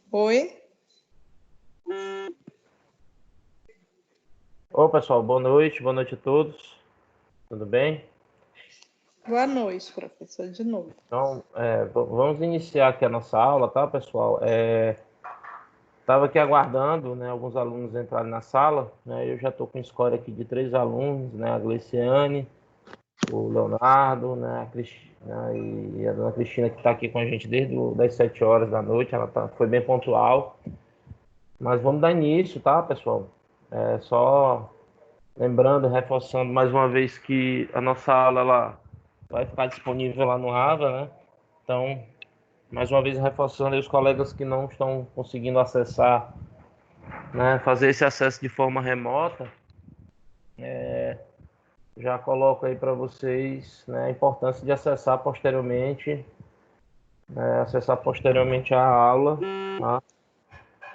Oi, Ô, pessoal, boa noite a todos, tudo bem? boa noite, professor, de novo. Então, vamos iniciar aqui a nossa aula, tá, pessoal? Estava aqui aguardando, né, alguns alunos entrarem na sala, né, eu já estou com score aqui de 3 alunos, né, a Gleiciane, o Leonardo, né, e a dona Cristina, que está aqui com a gente desde das 7 horas da noite, foi bem pontual, mas vamos dar início, tá, pessoal? Só lembrando, reforçando mais uma vez que a nossa aula ela vai ficar disponível lá no Ava, né? Então, mais uma vez reforçando aí os colegas que não estão conseguindo acessar, né, fazer esse acesso de forma remota, já coloco aí para vocês, né, a importância de acessar posteriormente a aula, tá?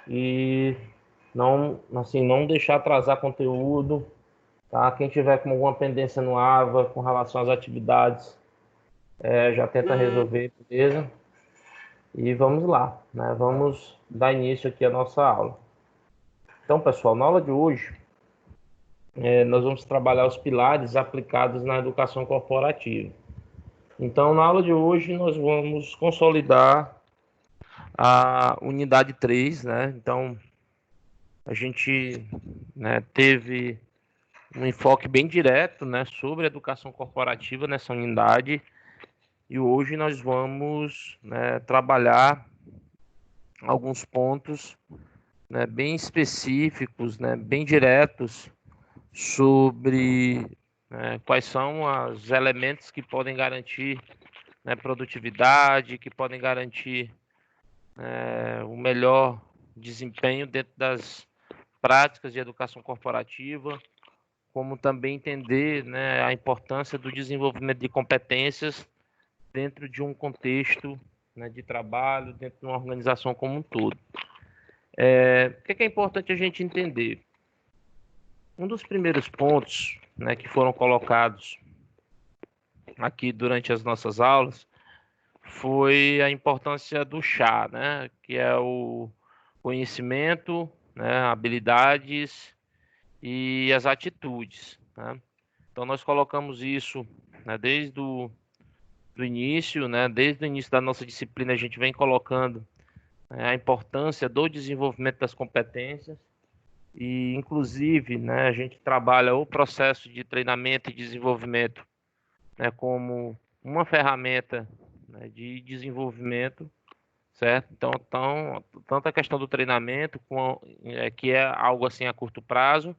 E não, assim, não deixar atrasar conteúdo, tá? Quem tiver com alguma pendência no Ava com relação às atividades, já tenta resolver, beleza? E vamos lá, né? Vamos dar início aqui à nossa aula. Então, pessoal, na aula de hoje, nós vamos trabalhar os pilares aplicados na educação corporativa. Então, na aula de hoje, nós vamos consolidar a unidade 3, né? Então, a gente, né, teve um enfoque bem direto, né, sobre a educação corporativa nessa unidade, e hoje nós vamos, né, trabalhar alguns pontos, né, bem específicos, né, bem diretos sobre, né, quais são os elementos que podem garantir, né, produtividade, que podem garantir o melhor desempenho dentro das práticas de educação corporativa, como também entender, né, a importância do desenvolvimento de competências dentro de um contexto, né, de trabalho, dentro de uma organização como um todo. O que é importante a gente entender? Um dos primeiros pontos, né, que foram colocados aqui durante as nossas aulas foi a importância do chá, né, que é o conhecimento, né, habilidades e as atitudes, né? Então nós colocamos isso, né, desde do início, né, desde o início da nossa disciplina a gente vem colocando, né, a importância do desenvolvimento das competências. E, inclusive, né, a gente trabalha o processo de treinamento e desenvolvimento, né, como uma ferramenta, né, de desenvolvimento, certo? Então, tanto a questão do treinamento, que é algo assim a curto prazo,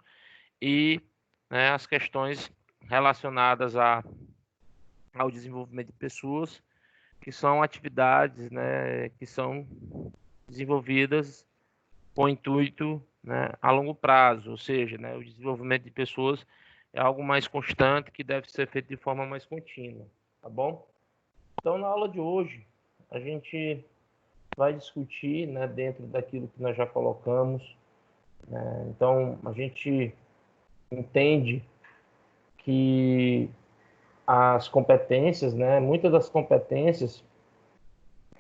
e, né, as questões relacionadas ao desenvolvimento de pessoas, que são atividades, né, que são desenvolvidas com o intuito, né, a longo prazo, ou seja, né, o desenvolvimento de pessoas é algo mais constante que deve ser feito de forma mais contínua, tá bom? Então, na aula de hoje, a gente vai discutir, né, dentro daquilo que nós já colocamos, né? Então, a gente entende que as competências, né, muitas das competências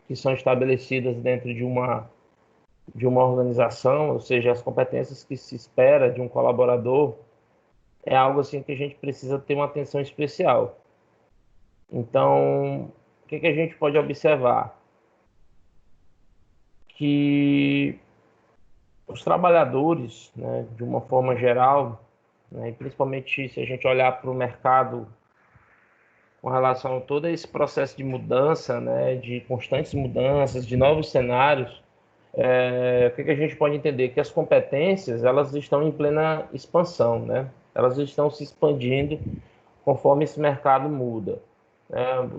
que são estabelecidas dentro de uma organização, ou seja, as competências que se espera de um colaborador, é algo assim que a gente precisa ter uma atenção especial. Então, o que a gente pode observar? Que os trabalhadores, né, de uma forma geral, né, principalmente se a gente olhar para o mercado com relação a todo esse processo de mudança, né, de constantes mudanças, de novos cenários, o que a gente pode entender? Que as competências elas estão em plena expansão, né? Elas estão se expandindo conforme esse mercado muda.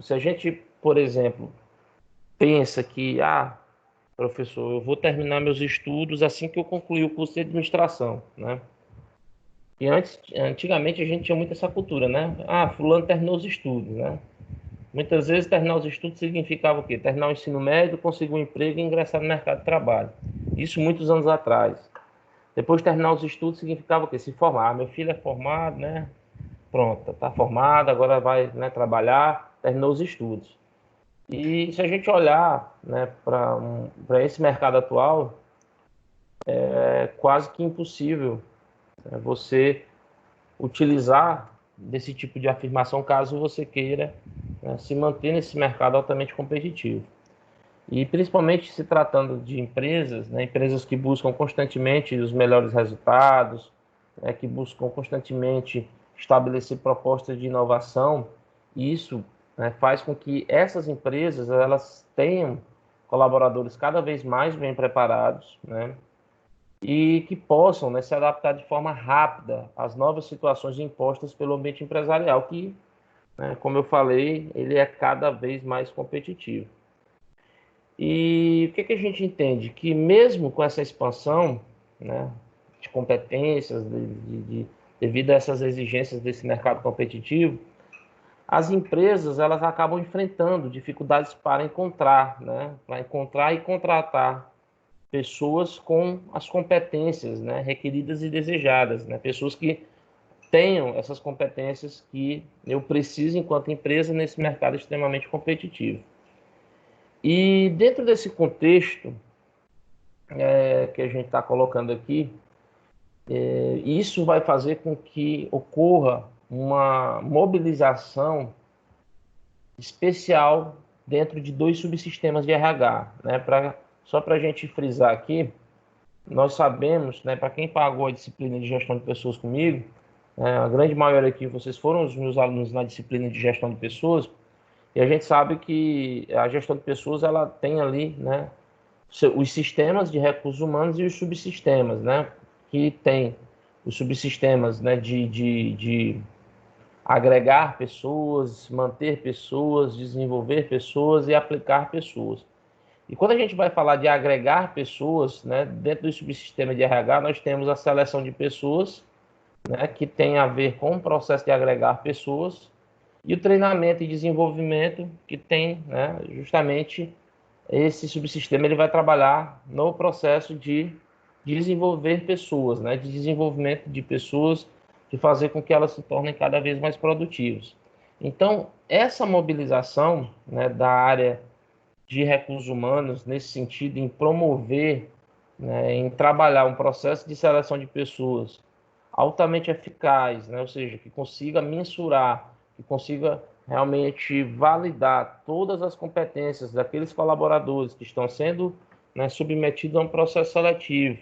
Se a gente, por exemplo, pensa que, professor, eu vou terminar meus estudos assim que eu concluir o curso de administração, né? E antigamente a gente tinha muito essa cultura, né? Fulano terminou os estudos, né? Muitas vezes terminar os estudos significava o quê? Terminar o ensino médio, conseguir um emprego e ingressar no mercado de trabalho. Isso muitos anos atrás. Depois de terminar os estudos significava o quê? Se formar. Meu filho é formado, né? Pronto, está formado, agora vai, né, trabalhar, terminou os estudos. E se a gente olhar, né, para esse mercado atual, é quase que impossível, né, você utilizar desse tipo de afirmação caso você queira, né, se manter nesse mercado altamente competitivo. E principalmente se tratando de empresas, né, empresas que buscam constantemente os melhores resultados, né, que buscam constantemente estabelecer propostas de inovação, e isso, né, faz com que essas empresas elas tenham colaboradores cada vez mais bem preparados, né, e que possam, né, se adaptar de forma rápida às novas situações impostas pelo ambiente empresarial, que, né, como eu falei, ele é cada vez mais competitivo. E o que a gente entende? Que mesmo com essa expansão, né, de competências, devido a essas exigências desse mercado competitivo, as empresas elas acabam enfrentando dificuldades para encontrar e contratar pessoas com as competências, né, requeridas e desejadas, né, pessoas que tenham essas competências que eu preciso enquanto empresa nesse mercado extremamente competitivo. E dentro desse contexto que a gente está colocando aqui, isso vai fazer com que ocorra uma mobilização especial dentro de dois subsistemas de RH, né? Só para a gente frisar aqui, nós sabemos, né, para quem pagou a disciplina de gestão de pessoas comigo, a grande maioria aqui, vocês foram os meus alunos na disciplina de gestão de pessoas, e a gente sabe que a gestão de pessoas ela tem ali, né, os sistemas de recursos humanos e os subsistemas, né, que tem os subsistemas, né, de agregar pessoas, manter pessoas, desenvolver pessoas e aplicar pessoas. E quando a gente vai falar de agregar pessoas, né, dentro do subsistema de RH, nós temos a seleção de pessoas, né, que tem a ver com o processo de agregar pessoas, e o treinamento e desenvolvimento, que tem, né, justamente esse subsistema ele vai trabalhar no processo de desenvolver pessoas, né, de desenvolvimento de pessoas, de fazer com que elas se tornem cada vez mais produtivas. Então, essa mobilização, né, da área de recursos humanos, nesse sentido, em promover, né, em trabalhar um processo de seleção de pessoas altamente eficaz, né, ou seja, que consiga mensurar, que consiga realmente validar todas as competências daqueles colaboradores que estão sendo, né, submetidos a um processo seletivo.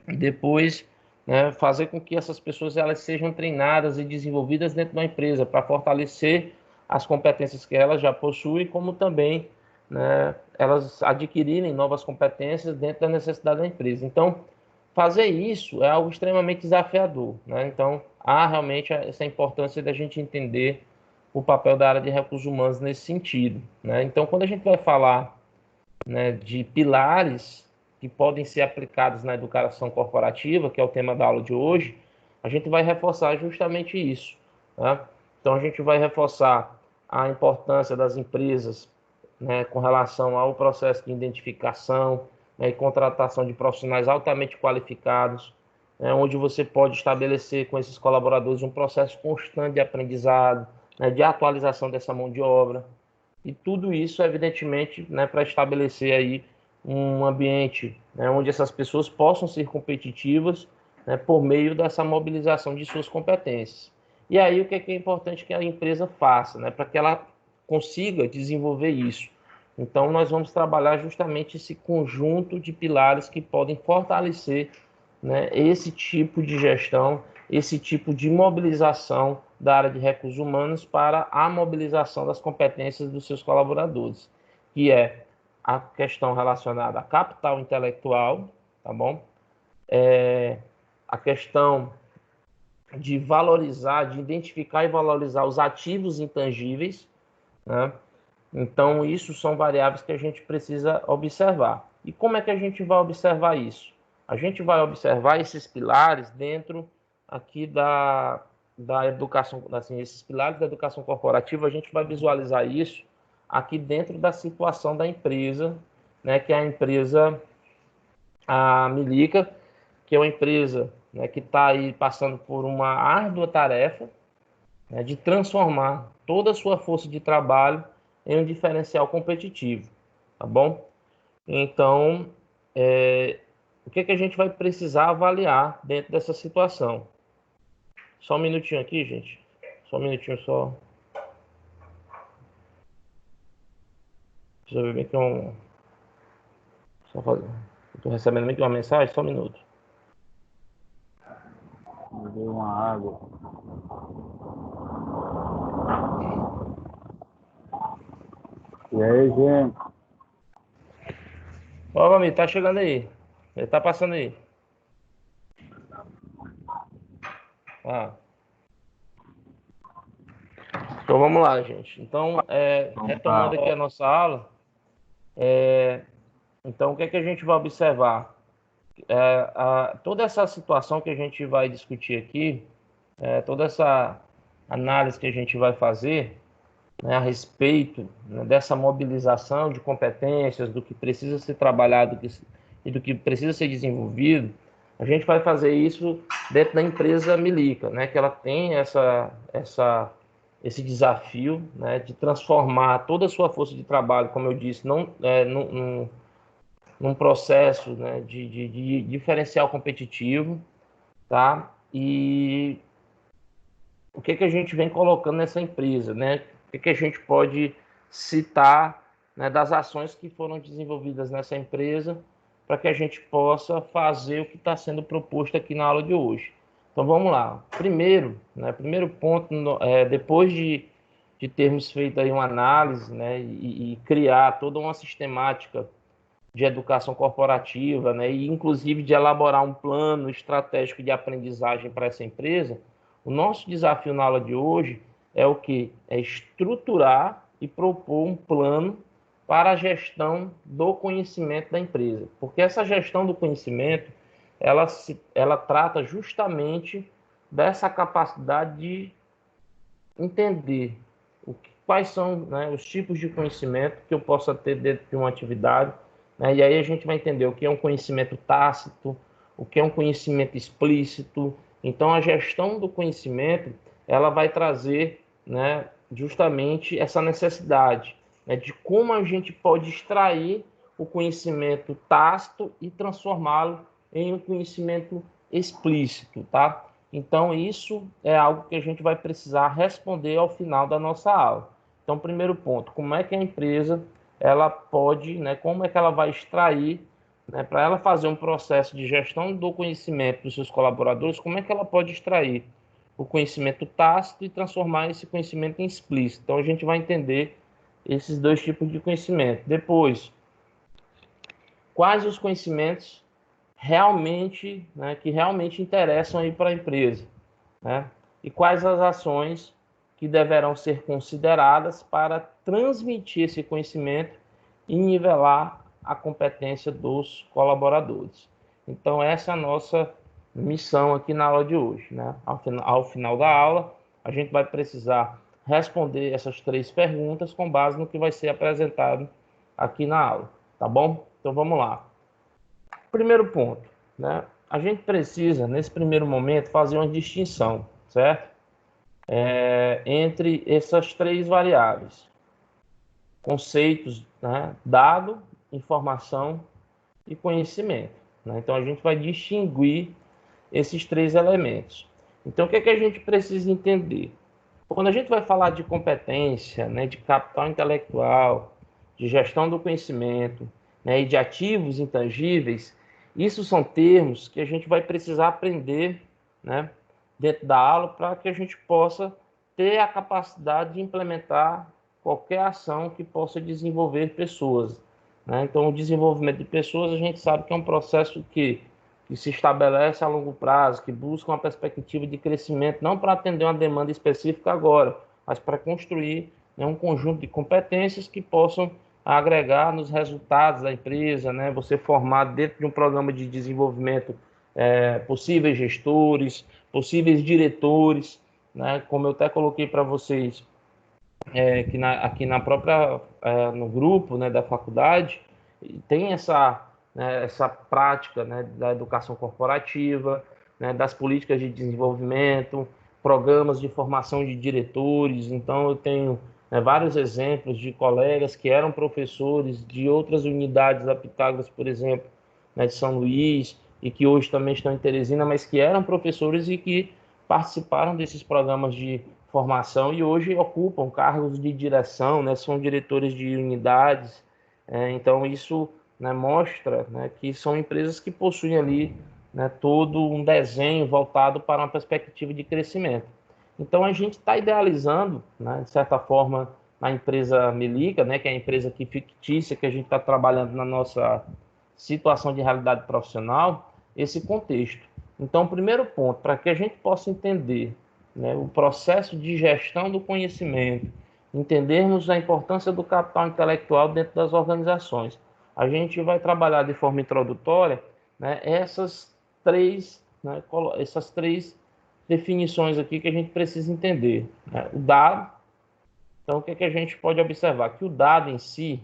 E depois, né, fazer com que essas pessoas elas sejam treinadas e desenvolvidas dentro da empresa para fortalecer as competências que elas já possuem, como também, né, elas adquirirem novas competências dentro da necessidade da empresa. Então, fazer isso é algo extremamente desafiador, né? Então, há realmente essa importância da gente entender o papel da área de recursos humanos nesse sentido, né? Então, quando a gente vai falar, né, de pilares que podem ser aplicados na educação corporativa, que é o tema da aula de hoje, a gente vai reforçar justamente isso, tá? Então, a gente vai reforçar a importância das empresas, né, com relação ao processo de identificação, né, e contratação de profissionais altamente qualificados, né, onde você pode estabelecer com esses colaboradores um processo constante de aprendizado, né, de atualização dessa mão de obra. E tudo isso, evidentemente, né, para estabelecer aí um ambiente, né, onde essas pessoas possam ser competitivas, né, por meio dessa mobilização de suas competências. E aí o que é importante que a empresa faça, né, para que ela consiga desenvolver isso? Então nós vamos trabalhar justamente esse conjunto de pilares que podem fortalecer, né, esse tipo de gestão, esse tipo de mobilização da área de recursos humanos para a mobilização das competências dos seus colaboradores, que é a questão relacionada a capital intelectual, tá bom? A questão de valorizar, de identificar e valorizar os ativos intangíveis, né? Então, isso são variáveis que a gente precisa observar. E como é que a gente vai observar isso? A gente vai observar esses pilares dentro aqui da educação, assim, esses pilares da educação corporativa, a gente vai visualizar isso aqui dentro da situação da empresa, né, que é a empresa, a Milica, que é uma empresa, né, que está aí passando por uma árdua tarefa, né, de transformar toda a sua força de trabalho em um diferencial competitivo, tá bom? Então, o que a gente vai precisar avaliar dentro dessa situação? Só um minutinho aqui, gente. Só um minutinho só. Deixa eu ver bem que Estou recebendo aqui uma mensagem, só um minuto. Beber uma água. E aí, gente? Ó, meu amigo, tá chegando aí. Ele tá passando aí. Então vamos lá, gente. Então, retomando aqui a nossa aula, então o que a gente vai observar? Toda essa situação que a gente vai discutir aqui, toda essa análise que a gente vai fazer, né, a respeito, né, dessa mobilização de competências, do que precisa ser trabalhado e do que precisa ser desenvolvido, a gente vai fazer isso dentro da empresa Milica, né, que ela tem esse desafio, né, de transformar toda a sua força de trabalho, como eu disse, num processo, né, de diferencial competitivo, tá? E o que a gente vem colocando nessa empresa, né? O que a gente pode citar, né, das ações que foram desenvolvidas nessa empresa para que a gente possa fazer o que está sendo proposto aqui na aula de hoje. Então vamos lá. Primeiro, né, primeiro ponto, depois de termos feito aí uma análise, né, e criar toda uma sistemática de educação corporativa, né, e inclusive de elaborar um plano estratégico de aprendizagem para essa empresa, o nosso desafio na aula de hoje é o que? É estruturar e propor um plano para a gestão do conhecimento da empresa. Porque essa gestão do conhecimento, ela trata justamente dessa capacidade de entender quais são, né, os tipos de conhecimento que eu possa ter dentro de uma atividade, né, e aí a gente vai entender o que é um conhecimento tácito, o que é um conhecimento explícito. Então, a gestão do conhecimento, ela vai trazer, né, justamente essa necessidade, né, de como a gente pode extrair o conhecimento tácito e transformá-lo em um conhecimento explícito, tá? Então, isso é algo que a gente vai precisar responder ao final da nossa aula. Então, primeiro ponto, como é que a empresa ela pode, né, como é que ela vai extrair, né, para ela fazer um processo de gestão do conhecimento dos seus colaboradores, como é que ela pode extrair o conhecimento tácito e transformar esse conhecimento em explícito. Então, a gente vai entender esses dois tipos de conhecimento. Depois, quais os conhecimentos realmente, né, que realmente interessam aí para a empresa, né? E quais as ações que deverão ser consideradas para transmitir esse conhecimento e nivelar a competência dos colaboradores. Então, essa é a nossa missão aqui na aula de hoje, né? Ao final da aula, a gente vai precisar responder essas 3 perguntas com base no que vai ser apresentado aqui na aula, tá bom? Então, vamos lá. Primeiro ponto, né? A gente precisa, nesse primeiro momento, fazer uma distinção, certo? Entre essas 3 variáveis. Conceitos, né? Dado, informação e conhecimento, né? Então, a gente vai distinguir esses 3 elementos. Então, o que a gente precisa entender? Quando a gente vai falar de competência, né, de capital intelectual, de gestão do conhecimento, né, e de ativos intangíveis, isso são termos que a gente vai precisar aprender, né, dentro da aula para que a gente possa ter a capacidade de implementar qualquer ação que possa desenvolver pessoas, né? Então, o desenvolvimento de pessoas, a gente sabe que é um processo que se estabelece a longo prazo, que busca uma perspectiva de crescimento, não para atender uma demanda específica agora, mas para construir, né, um conjunto de competências que possam agregar nos resultados da empresa, né? Você formar dentro de um programa de desenvolvimento possíveis gestores, possíveis diretores, né? Como eu até coloquei para vocês aqui na própria no grupo, né, da faculdade, tem essa prática, né, da educação corporativa, né, das políticas de desenvolvimento, programas de formação de diretores. Então eu tenho né, vários exemplos de colegas que eram professores de outras unidades da Pitágoras, por exemplo, né, de São Luís, e que hoje também estão em Teresina, mas que eram professores e que participaram desses programas de formação e hoje ocupam cargos de direção, né, são diretores de unidades. Então isso, né, mostra, né, que são empresas que possuem ali, né, todo um desenho voltado para uma perspectiva de crescimento. Então a gente está idealizando, né, de certa forma, na empresa Melica, né, que é a empresa aqui fictícia que a gente está trabalhando na nossa situação de realidade profissional, esse contexto. Então, o primeiro ponto, para que a gente possa entender, né, o processo de gestão do conhecimento, entendermos a importância do capital intelectual dentro das organizações, a gente vai trabalhar de forma introdutória, né, essas três definições aqui que a gente precisa entender, né? O dado, então o que a gente pode observar? Que o dado em si,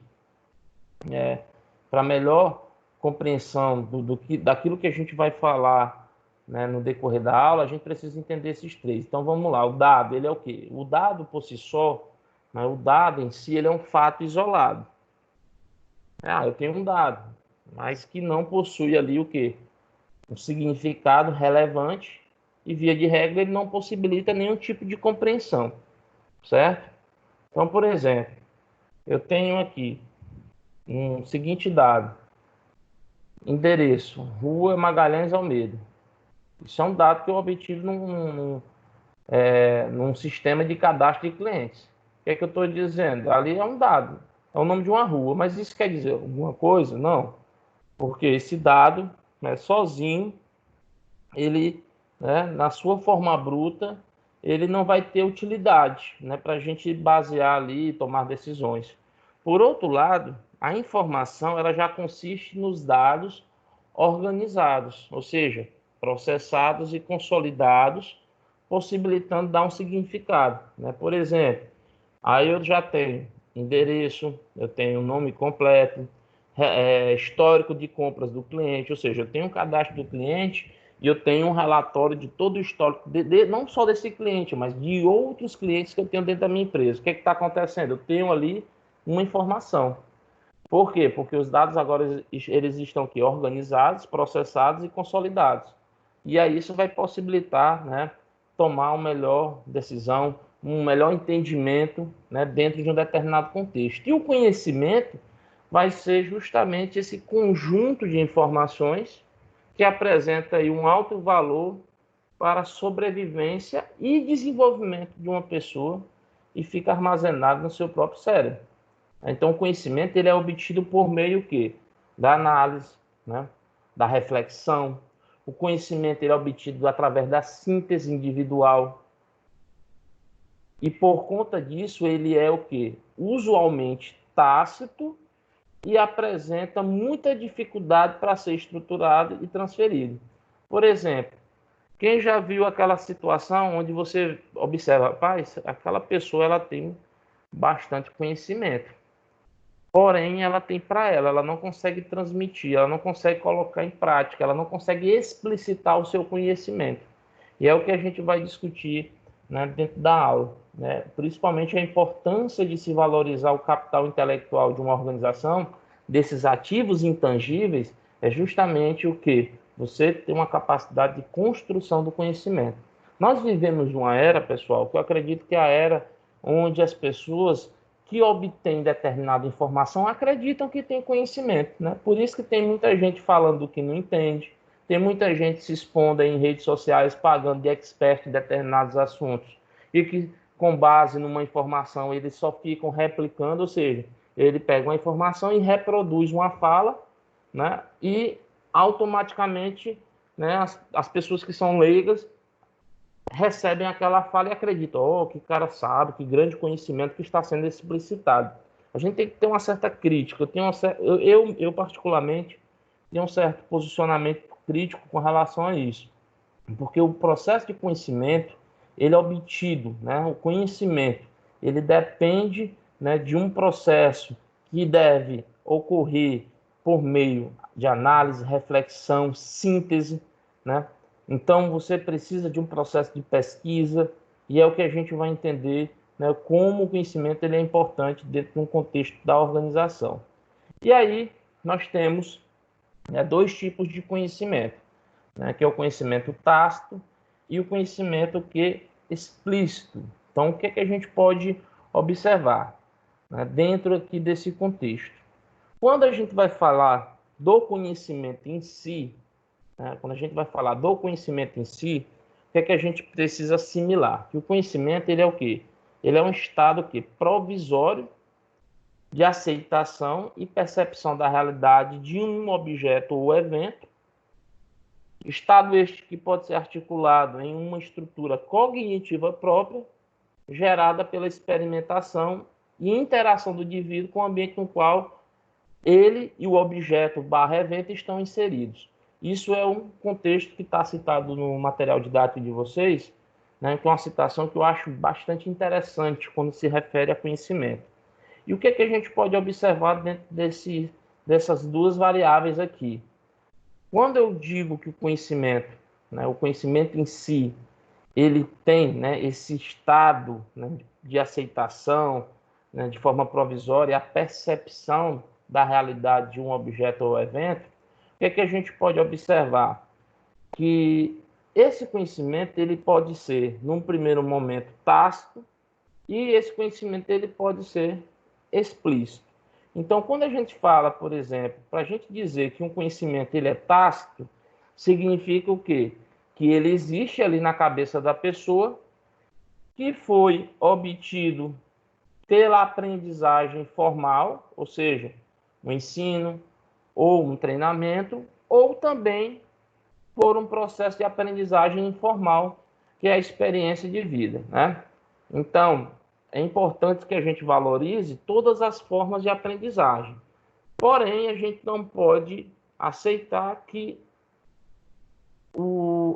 para melhor compreensão daquilo que a gente vai falar, né, no decorrer da aula, a gente precisa entender esses três. Então vamos lá, o dado, ele é o quê? O dado por si só, né, o dado em si, ele é um fato isolado. Eu tenho um dado, mas que não possui ali o quê? Um significado relevante e, via de regra, ele não possibilita nenhum tipo de compreensão, certo? Então, por exemplo, eu tenho aqui um seguinte dado: endereço, Rua Magalhães Almeida. Isso é um dado que eu obtive num sistema de cadastro de clientes. O que é que eu estou dizendo? Ali é um dado, é o nome de uma rua, mas isso quer dizer alguma coisa? Não, porque esse dado, né, sozinho, ele, né, na sua forma bruta, ele não vai ter utilidade, né, para a gente basear ali e tomar decisões. Por outro lado, a informação ela já consiste nos dados organizados, ou seja, processados e consolidados, possibilitando dar um significado, né? Por exemplo, aí eu já tenho endereço, eu tenho nome completo, histórico de compras do cliente, ou seja, eu tenho um cadastro do cliente e eu tenho um relatório de todo o histórico, não só desse cliente, mas de outros clientes que eu tenho dentro da minha empresa. O que está acontecendo? Eu tenho ali uma informação. Por quê? Porque os dados agora eles estão aqui organizados, processados e consolidados. E aí isso vai possibilitar, né, tomar uma melhor decisão, um melhor entendimento, né, dentro de um determinado contexto. E o conhecimento vai ser justamente esse conjunto de informações que apresenta aí um alto valor para a sobrevivência e desenvolvimento de uma pessoa e fica armazenado no seu próprio cérebro. Então, o conhecimento ele é obtido por meio que da análise, né, da reflexão. O conhecimento ele é obtido através da síntese individual. E por conta disso, ele é o quê? Usualmente tácito e apresenta muita dificuldade para ser estruturado e transferido. Por exemplo, quem já viu aquela situação onde você observa, rapaz, aquela pessoa ela tem bastante conhecimento, porém ela tem para ela não consegue transmitir, ela não consegue colocar em prática, ela não consegue explicitar o seu conhecimento. E é o que a gente vai discutir, né, dentro da aula, né? Principalmente a importância de se valorizar o capital intelectual de uma organização, desses ativos intangíveis, é justamente o que? Você tem uma capacidade de construção do conhecimento. Nós vivemos numa era, pessoal, que eu acredito que é a era onde as pessoas que obtêm determinada informação acreditam que têm conhecimento, né? Por isso que tem muita gente falando que não entende, tem muita gente se expondo em redes sociais pagando de expert em determinados assuntos e que, com base numa informação, eles só ficam replicando, ou seja, ele pega uma informação e reproduz uma fala, né? E automaticamente, né, as pessoas que são leigas recebem aquela fala e acreditam, oh, que cara sabe, que grande conhecimento que está sendo explicitado. A gente tem que ter uma certa crítica. Eu particularmente, tenho um certo posicionamento crítico com relação a isso. Porque o processo de conhecimento, ele é obtido, né? O conhecimento, ele depende, né, de um processo que deve ocorrer por meio de análise, reflexão, síntese, né? Então, você precisa de um processo de pesquisa, e é o que a gente vai entender né, como o conhecimento ele é importante dentro de um contexto da organização. E aí nós temos, né, dois tipos de conhecimento, né, que é o conhecimento tácito e o conhecimento explícito. Então, o que é que a gente pode observar, né, dentro aqui desse contexto? Quando a gente vai falar do conhecimento em si, né, quando a gente vai falar do conhecimento em si, o que é que a gente precisa assimilar? Que o conhecimento ele é o quê? Ele é um estado provisório de aceitação e percepção da realidade de um objeto ou evento, estado este que pode ser articulado em uma estrutura cognitiva própria, gerada pela experimentação e interação do indivíduo com o ambiente no qual ele e o objeto / evento estão inseridos. Isso é um contexto que está citado no material didático de vocês, né, que é uma citação que eu acho bastante interessante quando se refere a conhecimento. E o que é que a gente pode observar dentro dessas duas variáveis aqui? Quando eu digo que o conhecimento, né, o conhecimento em si, ele tem, né, esse estado, né, de aceitação, né, de forma provisória, a percepção da realidade de um objeto ou evento, o que é que a gente pode observar? Que esse conhecimento ele pode ser, num primeiro momento, tácito, e esse conhecimento ele pode ser explícito. Então, quando a gente fala, por exemplo, para a gente dizer que um conhecimento ele é tácito, significa o quê? Que ele existe ali na cabeça da pessoa, que foi obtido pela aprendizagem formal, ou seja, um ensino ou um treinamento, ou também por um processo de aprendizagem informal, que é a experiência de vida, né? Então, é importante que a gente valorize todas as formas de aprendizagem. Porém, a gente não pode aceitar que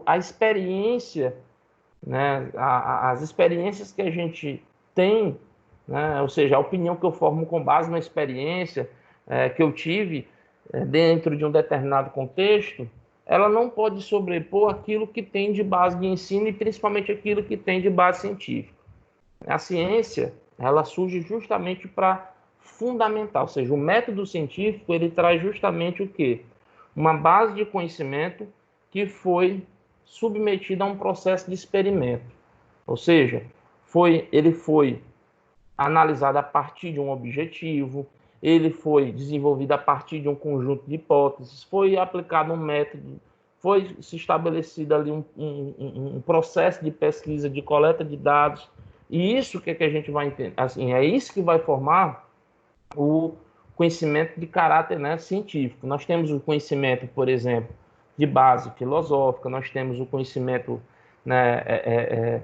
a experiência, né, as experiências que a gente tem, né, ou seja, a opinião que eu formo com base na experiência que eu tive dentro de um determinado contexto, ela não pode sobrepor aquilo que tem de base de ensino e principalmente aquilo que tem de base científica. A ciência, ela surge justamente para fundamentar, ou seja, o método científico, ele traz justamente o quê? Uma base de conhecimento que foi submetida a um processo de experimento. Ou seja, ele foi analisado a partir de um objetivo, ele foi desenvolvido a partir de um conjunto de hipóteses, foi aplicado um método, foi se estabelecido ali um processo de pesquisa, de coleta de dados, e isso que a gente vai entender, assim, é isso que vai formar o conhecimento de caráter, né, científico. Nós temos o conhecimento, por exemplo, de base filosófica, nós temos o conhecimento, né,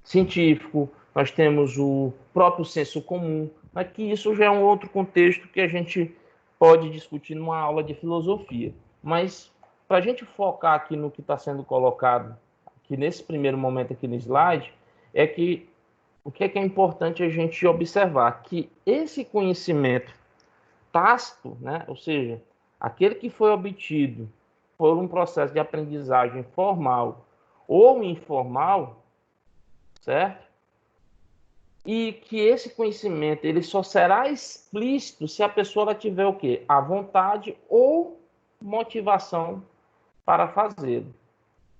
científico, nós temos o próprio senso comum, mas que isso já é um outro contexto que a gente pode discutir numa aula de filosofia. Mas para a gente focar aqui no que está sendo colocado aqui nesse primeiro momento aqui no slide, é que o que é importante a gente observar? Que esse conhecimento tácito, né, ou seja, aquele que foi obtido por um processo de aprendizagem formal ou informal, certo? E que esse conhecimento ele só será explícito se a pessoa tiver o quê? A vontade ou motivação para fazê-lo.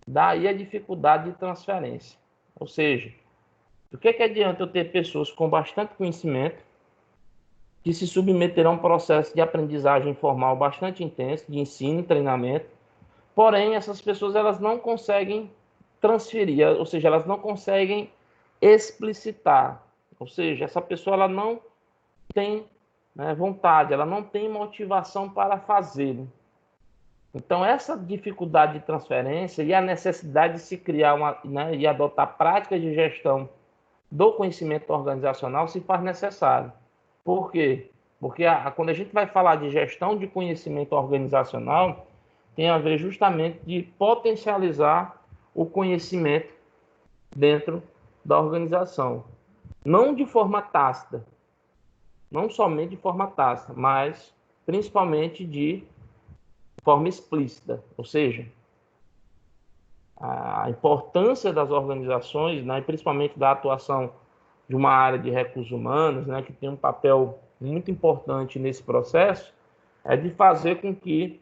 Daí a dificuldade de transferência. Ou seja, o que adianta eu ter pessoas com bastante conhecimento que se submeterão a um processo de aprendizagem formal bastante intenso, de ensino e treinamento, porém essas pessoas elas não conseguem transferir, ou seja, elas não conseguem explicitar, ou seja, essa pessoa ela não tem, né, vontade, ela não tem motivação para fazê-lo. Então, essa dificuldade de transferência e a necessidade de se criar né, e adotar práticas de gestão do conhecimento organizacional se faz necessário. Por quê? Porque quando a gente vai falar de gestão de conhecimento organizacional, tem a ver justamente de potencializar o conhecimento dentro da organização. Não de forma tácita, não somente de forma tácita, mas principalmente de forma explícita, ou seja, a importância das organizações, né, principalmente da atuação de uma área de recursos humanos, né, que tem um papel muito importante nesse processo, é de fazer com que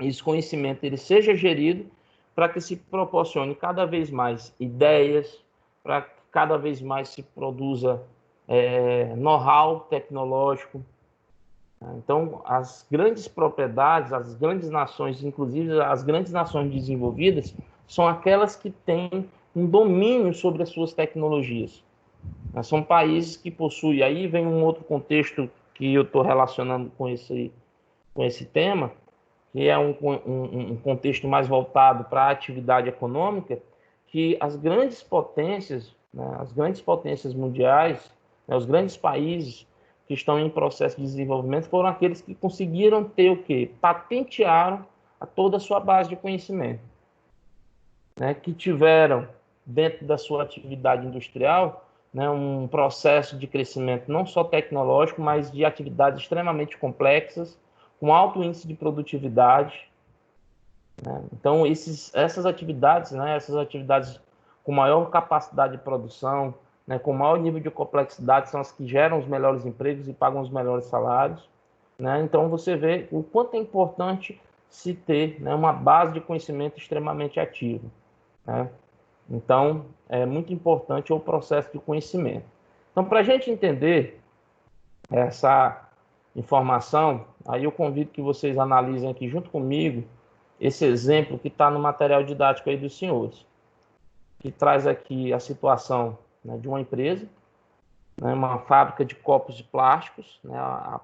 esse conhecimento ele seja gerido para que se proporcione cada vez mais ideias, para que cada vez mais se produza know-how tecnológico. Então, as grandes propriedades, as grandes nações, inclusive as grandes nações desenvolvidas, são aquelas que têm um domínio sobre as suas tecnologias. São países que possuem, aí vem um outro contexto que eu estou relacionando com esse tema, que é um contexto mais voltado para a atividade econômica, que as grandes potências, né, as grandes potências mundiais, né, os grandes países que estão em processo de desenvolvimento foram aqueles que conseguiram ter o quê? Patentearam a toda a sua base de conhecimento, né, que tiveram dentro da sua atividade industrial, né, um processo de crescimento não só tecnológico, mas de atividades extremamente complexas, com alto índice de produtividade. Né? Então, essas atividades, né, essas atividades com maior capacidade de produção, né, com maior nível de complexidade, são as que geram os melhores empregos e pagam os melhores salários. Né? Então, você vê o quanto é importante se ter, né, uma base de conhecimento extremamente ativa. Né? Então, é muito importante o processo de conhecimento. Então, para a gente entender essa informação, aí eu convido que vocês analisem aqui junto comigo esse exemplo que está no material didático aí dos senhores, que traz aqui a situação, né, de uma empresa, né, uma fábrica de copos de plásticos, né, a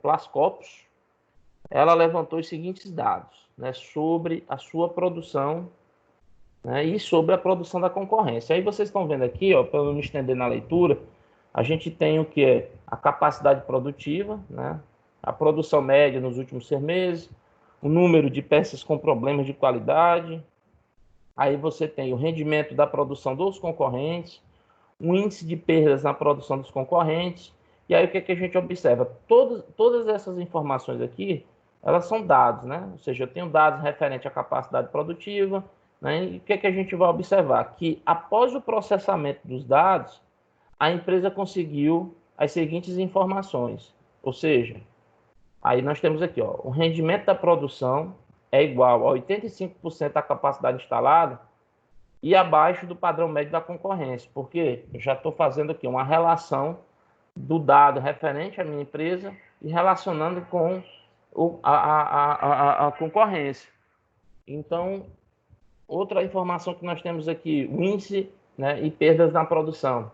Plascopos. Ela levantou os seguintes dados, né, sobre a sua produção, né, e sobre a produção da concorrência. Aí vocês estão vendo aqui, ó, para eu me estender na leitura, a gente tem o que é a capacidade produtiva, né, a produção média nos últimos 6 meses, o número de peças com problemas de qualidade, aí você tem o rendimento da produção dos concorrentes, o índice de perdas na produção dos concorrentes, e aí o que, é que a gente observa? Todas essas informações aqui, elas são dados, né? Ou seja, eu tenho dados referentes à capacidade produtiva, né? E o que, é que a gente vai observar? Que após o processamento dos dados, a empresa conseguiu as seguintes informações, ou seja, aí nós temos aqui, ó, o rendimento da produção é igual a 85% da capacidade instalada e abaixo do padrão médio da concorrência, porque eu já estou fazendo aqui uma relação do dado referente à minha empresa e relacionando com a concorrência. Então, outra informação que nós temos aqui, o índice, né, e perdas na produção.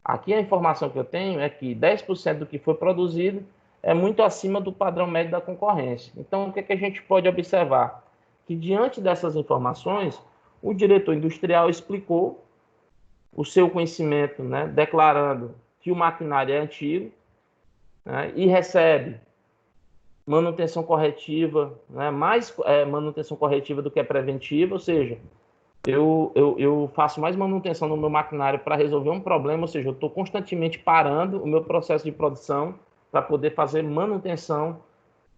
Aqui a informação que eu tenho é que 10% do que foi produzido é muito acima do padrão médio da concorrência. Então, o que, é que a gente pode observar? Que diante dessas informações, o diretor industrial explicou o seu conhecimento, né, declarando que o maquinário é antigo, né, e recebe manutenção corretiva, né, mais manutenção corretiva do que a preventiva, ou seja, eu faço mais manutenção no meu maquinário para resolver um problema, ou seja, eu estou constantemente parando o meu processo de produção para poder fazer manutenção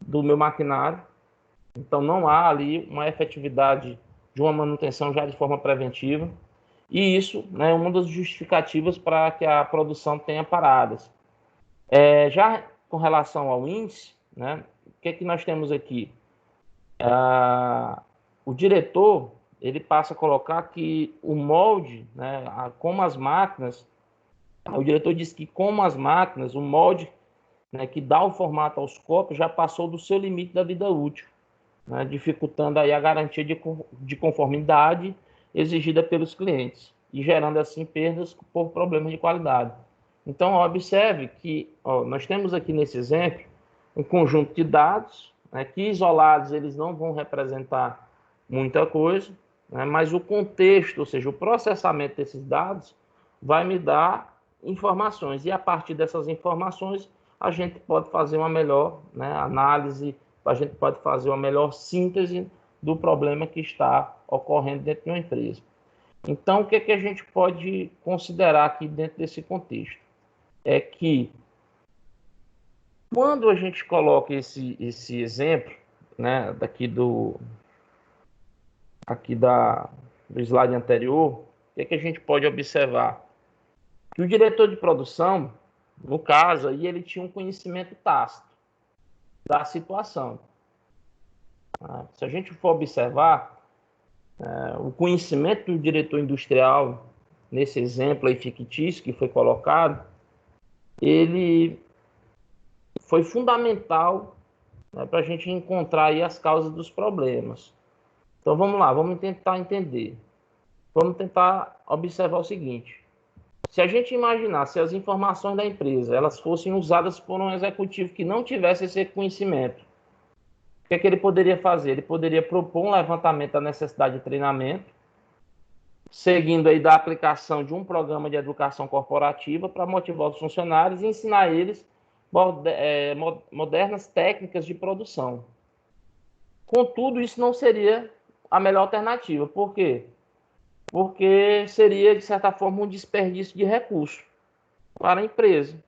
do meu maquinário. Então, não há ali uma efetividade de uma manutenção já de forma preventiva. E isso, né, é uma das justificativas para que a produção tenha paradas. Já com relação ao índice, né, o que é que nós temos aqui? O diretor ele passa a colocar que o molde, né, como as máquinas, o diretor diz que como as máquinas, o molde, né, que dá o formato aos copos já passou do seu limite da vida útil, né, dificultando aí a garantia de conformidade exigida pelos clientes e gerando assim perdas por problemas de qualidade. Então, observe que nós temos aqui nesse exemplo um conjunto de dados, né, que isolados eles não vão representar muita coisa, né, mas o contexto, ou seja, o processamento desses dados vai me dar informações e a partir dessas informações a gente pode fazer uma melhor, né, análise, a gente pode fazer uma melhor síntese do problema que está ocorrendo dentro de uma empresa. Então, o que é que a gente pode considerar aqui dentro desse contexto? É que quando a gente coloca esse exemplo, né, do slide anterior, o que é que a gente pode observar? que o diretor de produção, no caso, aí ele tinha um conhecimento tácito da situação. Se a gente for observar, o conhecimento do diretor industrial, nesse exemplo aí fictício que foi colocado, ele foi fundamental, né, para a gente encontrar aí as causas dos problemas. Então vamos lá, vamos tentar entender. Vamos tentar observar o seguinte: se a gente imaginar se as informações da empresa elas fossem usadas por um executivo que não tivesse esse conhecimento, o que é que ele poderia fazer? Ele poderia propor um levantamento da necessidade de treinamento, seguindo aí da aplicação de um programa de educação corporativa para motivar os funcionários e ensinar eles modernas técnicas de produção. Contudo, isso não seria a melhor alternativa. Por quê? Porque seria, de certa forma, um desperdício de recursos para a empresa.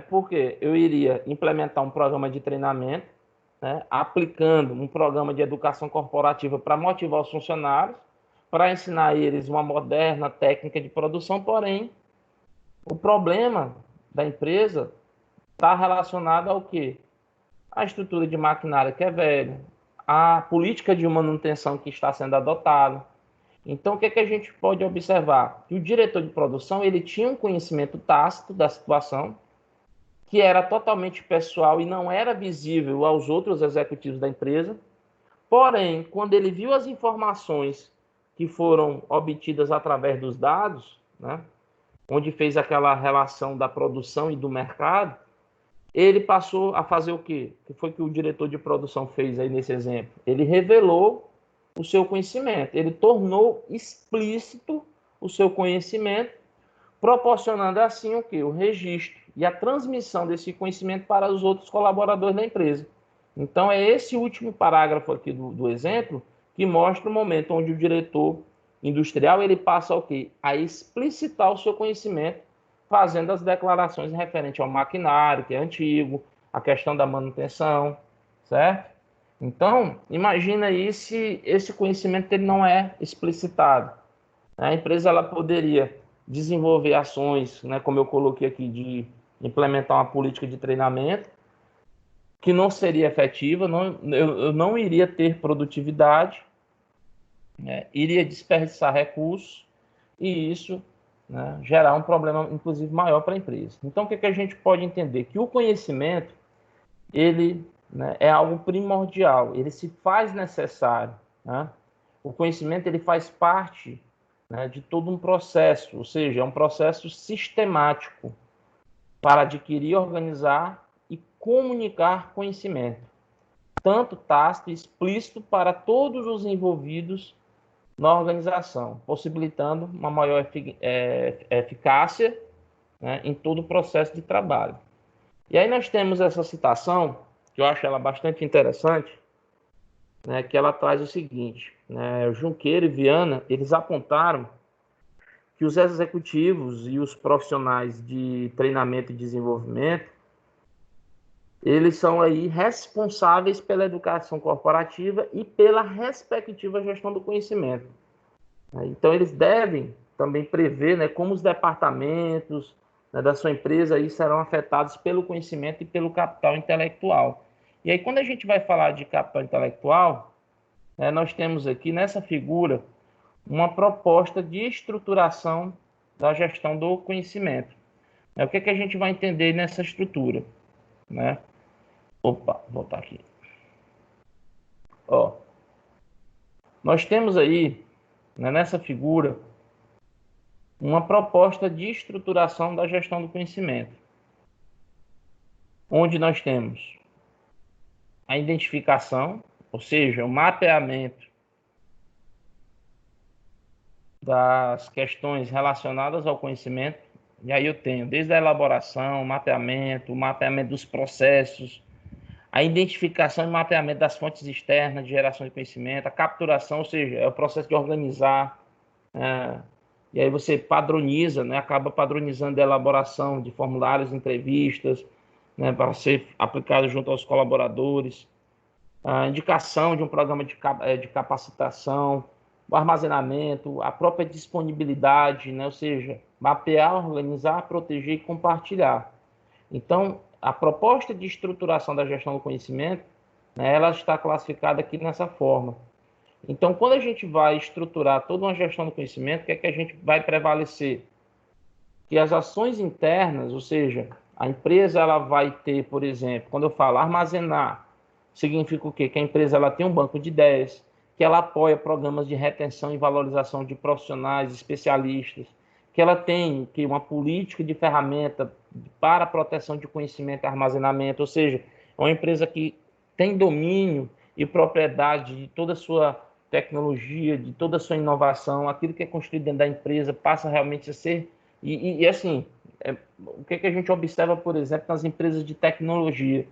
Porque eu iria implementar um programa de treinamento, aplicando um programa de educação corporativa para motivar os funcionários, para ensinar eles uma moderna técnica de produção, porém, o problema da empresa está relacionado ao quê? A estrutura de maquinária que é velha, a política de manutenção que está sendo adotada. Então, o que é que a gente pode observar? Que o diretor de produção ele tinha um conhecimento tácito da situação, que era totalmente pessoal e não era visível aos outros executivos da empresa. Porém, quando ele viu as informações que foram obtidas através dos dados, onde fez aquela relação da produção e do mercado, ele passou a fazer o quê? O que foi que o diretor de produção fez aí nesse exemplo? Ele revelou o seu conhecimento, ele tornou explícito o seu conhecimento, proporcionando assim o quê? O registro e a transmissão desse conhecimento para os outros colaboradores da empresa. Então, é esse último parágrafo aqui do exemplo que mostra o momento onde o diretor industrial ele passa o quê? A explicitar o seu conhecimento, fazendo as declarações referentes ao maquinário, que é antigo, a questão da manutenção, certo? Então, imagina aí se esse conhecimento ele não é explicitado. A empresa ela poderia desenvolver ações, como eu coloquei aqui, de implementar uma política de treinamento, que não seria efetiva, eu não iria ter produtividade, iria desperdiçar recursos, e isso gerar um problema, inclusive, maior para a empresa. Então, o que a gente pode entender? Que o conhecimento, ele é algo primordial, ele se faz necessário. O conhecimento, ele faz parte de todo um processo, ou seja, é um processo sistemático para adquirir, organizar e comunicar conhecimento, tanto tácito e explícito para todos os envolvidos na organização, possibilitando uma maior eficácia em todo o processo de trabalho. E aí nós temos essa citação, que eu acho ela bastante interessante, que ela traz o seguinte, o Junqueira e Viana, eles apontaram que os executivos e os profissionais de treinamento e desenvolvimento, eles são aí responsáveis pela educação corporativa e pela respectiva gestão do conhecimento. Então, eles devem também prever como os departamentos da sua empresa aí serão afetados pelo conhecimento e pelo capital intelectual. E aí, quando a gente vai falar de capital intelectual, nós temos aqui nessa figura uma proposta de estruturação da gestão do conhecimento. O que a gente vai entender nessa estrutura? Opa, vou voltar aqui. Nós temos aí, nessa figura, uma proposta de estruturação da gestão do conhecimento, onde nós temos a identificação, ou seja, o mapeamento das questões relacionadas ao conhecimento. E aí eu tenho desde a elaboração, o mapeamento dos processos, a identificação e mapeamento das fontes externas de geração de conhecimento, a capturação, ou seja, é o processo de organizar, e aí você padroniza, acaba padronizando a elaboração de formulários, entrevistas, para ser aplicado junto aos colaboradores, a indicação de um programa de capacitação, o armazenamento, a própria disponibilidade, né? Ou seja, mapear, organizar, proteger e compartilhar. Então, a proposta de estruturação da gestão do conhecimento, né, ela está classificada aqui nessa forma. Então, quando a gente vai estruturar toda uma gestão do conhecimento, o que é que a gente vai prevalecer? Que as ações internas, ou seja, a empresa ela vai ter, por exemplo, quando eu falo armazenar, significa o quê? Que a empresa ela tem um banco de ideias, que ela apoia programas de retenção e valorização de profissionais, especialistas, que ela tem uma política de ferramenta para a proteção de conhecimento e armazenamento, ou seja, é uma empresa que tem domínio e propriedade de toda a sua tecnologia, de toda a sua inovação, aquilo que é construído dentro da empresa passa realmente a ser... assim, o que a gente observa, por exemplo, nas empresas de tecnologia?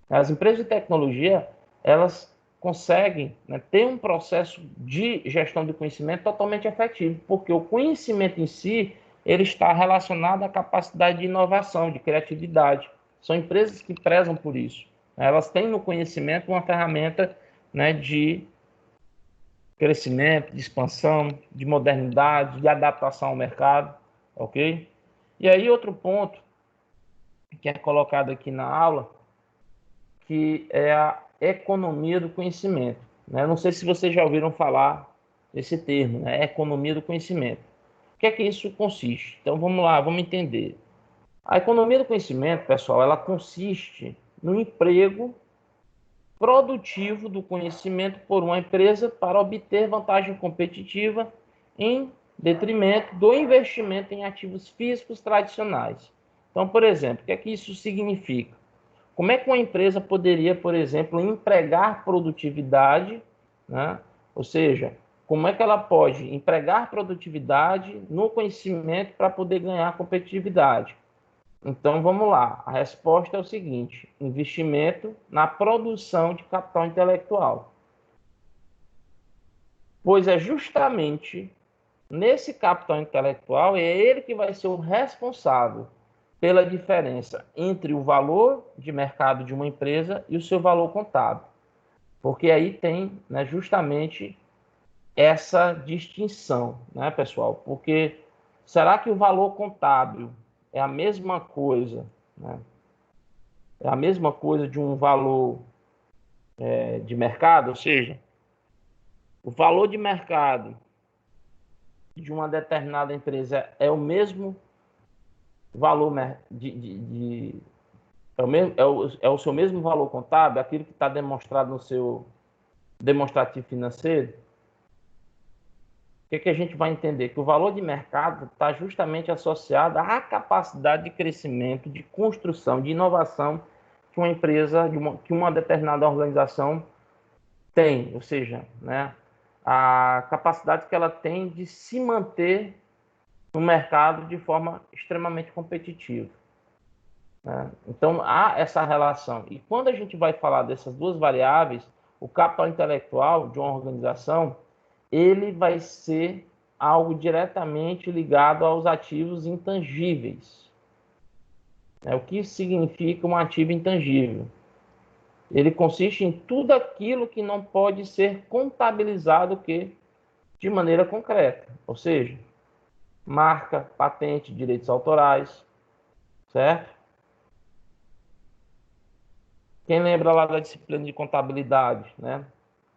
As empresas de tecnologia, elas conseguem, né, ter um processo de gestão de conhecimento totalmente efetivo, porque o conhecimento em si, ele está relacionado à capacidade de inovação, de criatividade. São empresas que prezam por isso. Elas têm no conhecimento uma ferramenta, né, de crescimento, de expansão, de modernidade, de adaptação ao mercado, ok? E aí outro ponto que é colocado aqui na aula, que é a economia do conhecimento, né? Não sei se vocês já ouviram falar desse termo, né? Economia do conhecimento. O que é que isso consiste? Então vamos lá, vamos entender. A economia do conhecimento, pessoal, ela consiste no emprego produtivo do conhecimento por uma empresa para obter vantagem competitiva em detrimento do investimento em ativos físicos tradicionais. Então, por exemplo, o que é que isso significa? Como é que uma empresa poderia, por exemplo, empregar produtividade, né? Ou seja, como é que ela pode empregar produtividade no conhecimento para poder ganhar competitividade? Então, vamos lá. A resposta é o seguinte: investimento na produção de capital intelectual. Pois é justamente nesse capital intelectual, é ele que vai ser o responsável pela diferença entre o valor de mercado de uma empresa e o seu valor contábil. Porque aí tem, né, justamente essa distinção, né, pessoal? Porque será que o valor contábil é a mesma coisa, né? É a mesma coisa de um valor de mercado? Ou seja, o valor de mercado de uma determinada empresa é o mesmo valor é o seu mesmo valor contábil, aquilo que está demonstrado no seu demonstrativo financeiro? O que a gente vai entender? Que o valor de mercado está justamente associado à capacidade de crescimento, de construção, de inovação que uma empresa, que uma determinada organização tem, ou seja, né, a capacidade que ela tem de se manter no mercado de forma extremamente competitiva, né? Então, há essa relação. E quando a gente vai falar dessas duas variáveis, o capital intelectual de uma organização, ele vai ser algo diretamente ligado aos ativos intangíveis. O que significa um ativo intangível? Ele consiste em tudo aquilo que não pode ser contabilizado de maneira concreta. Ou seja, marca, patente, direitos autorais, certo? Quem lembra lá da disciplina de contabilidade, né?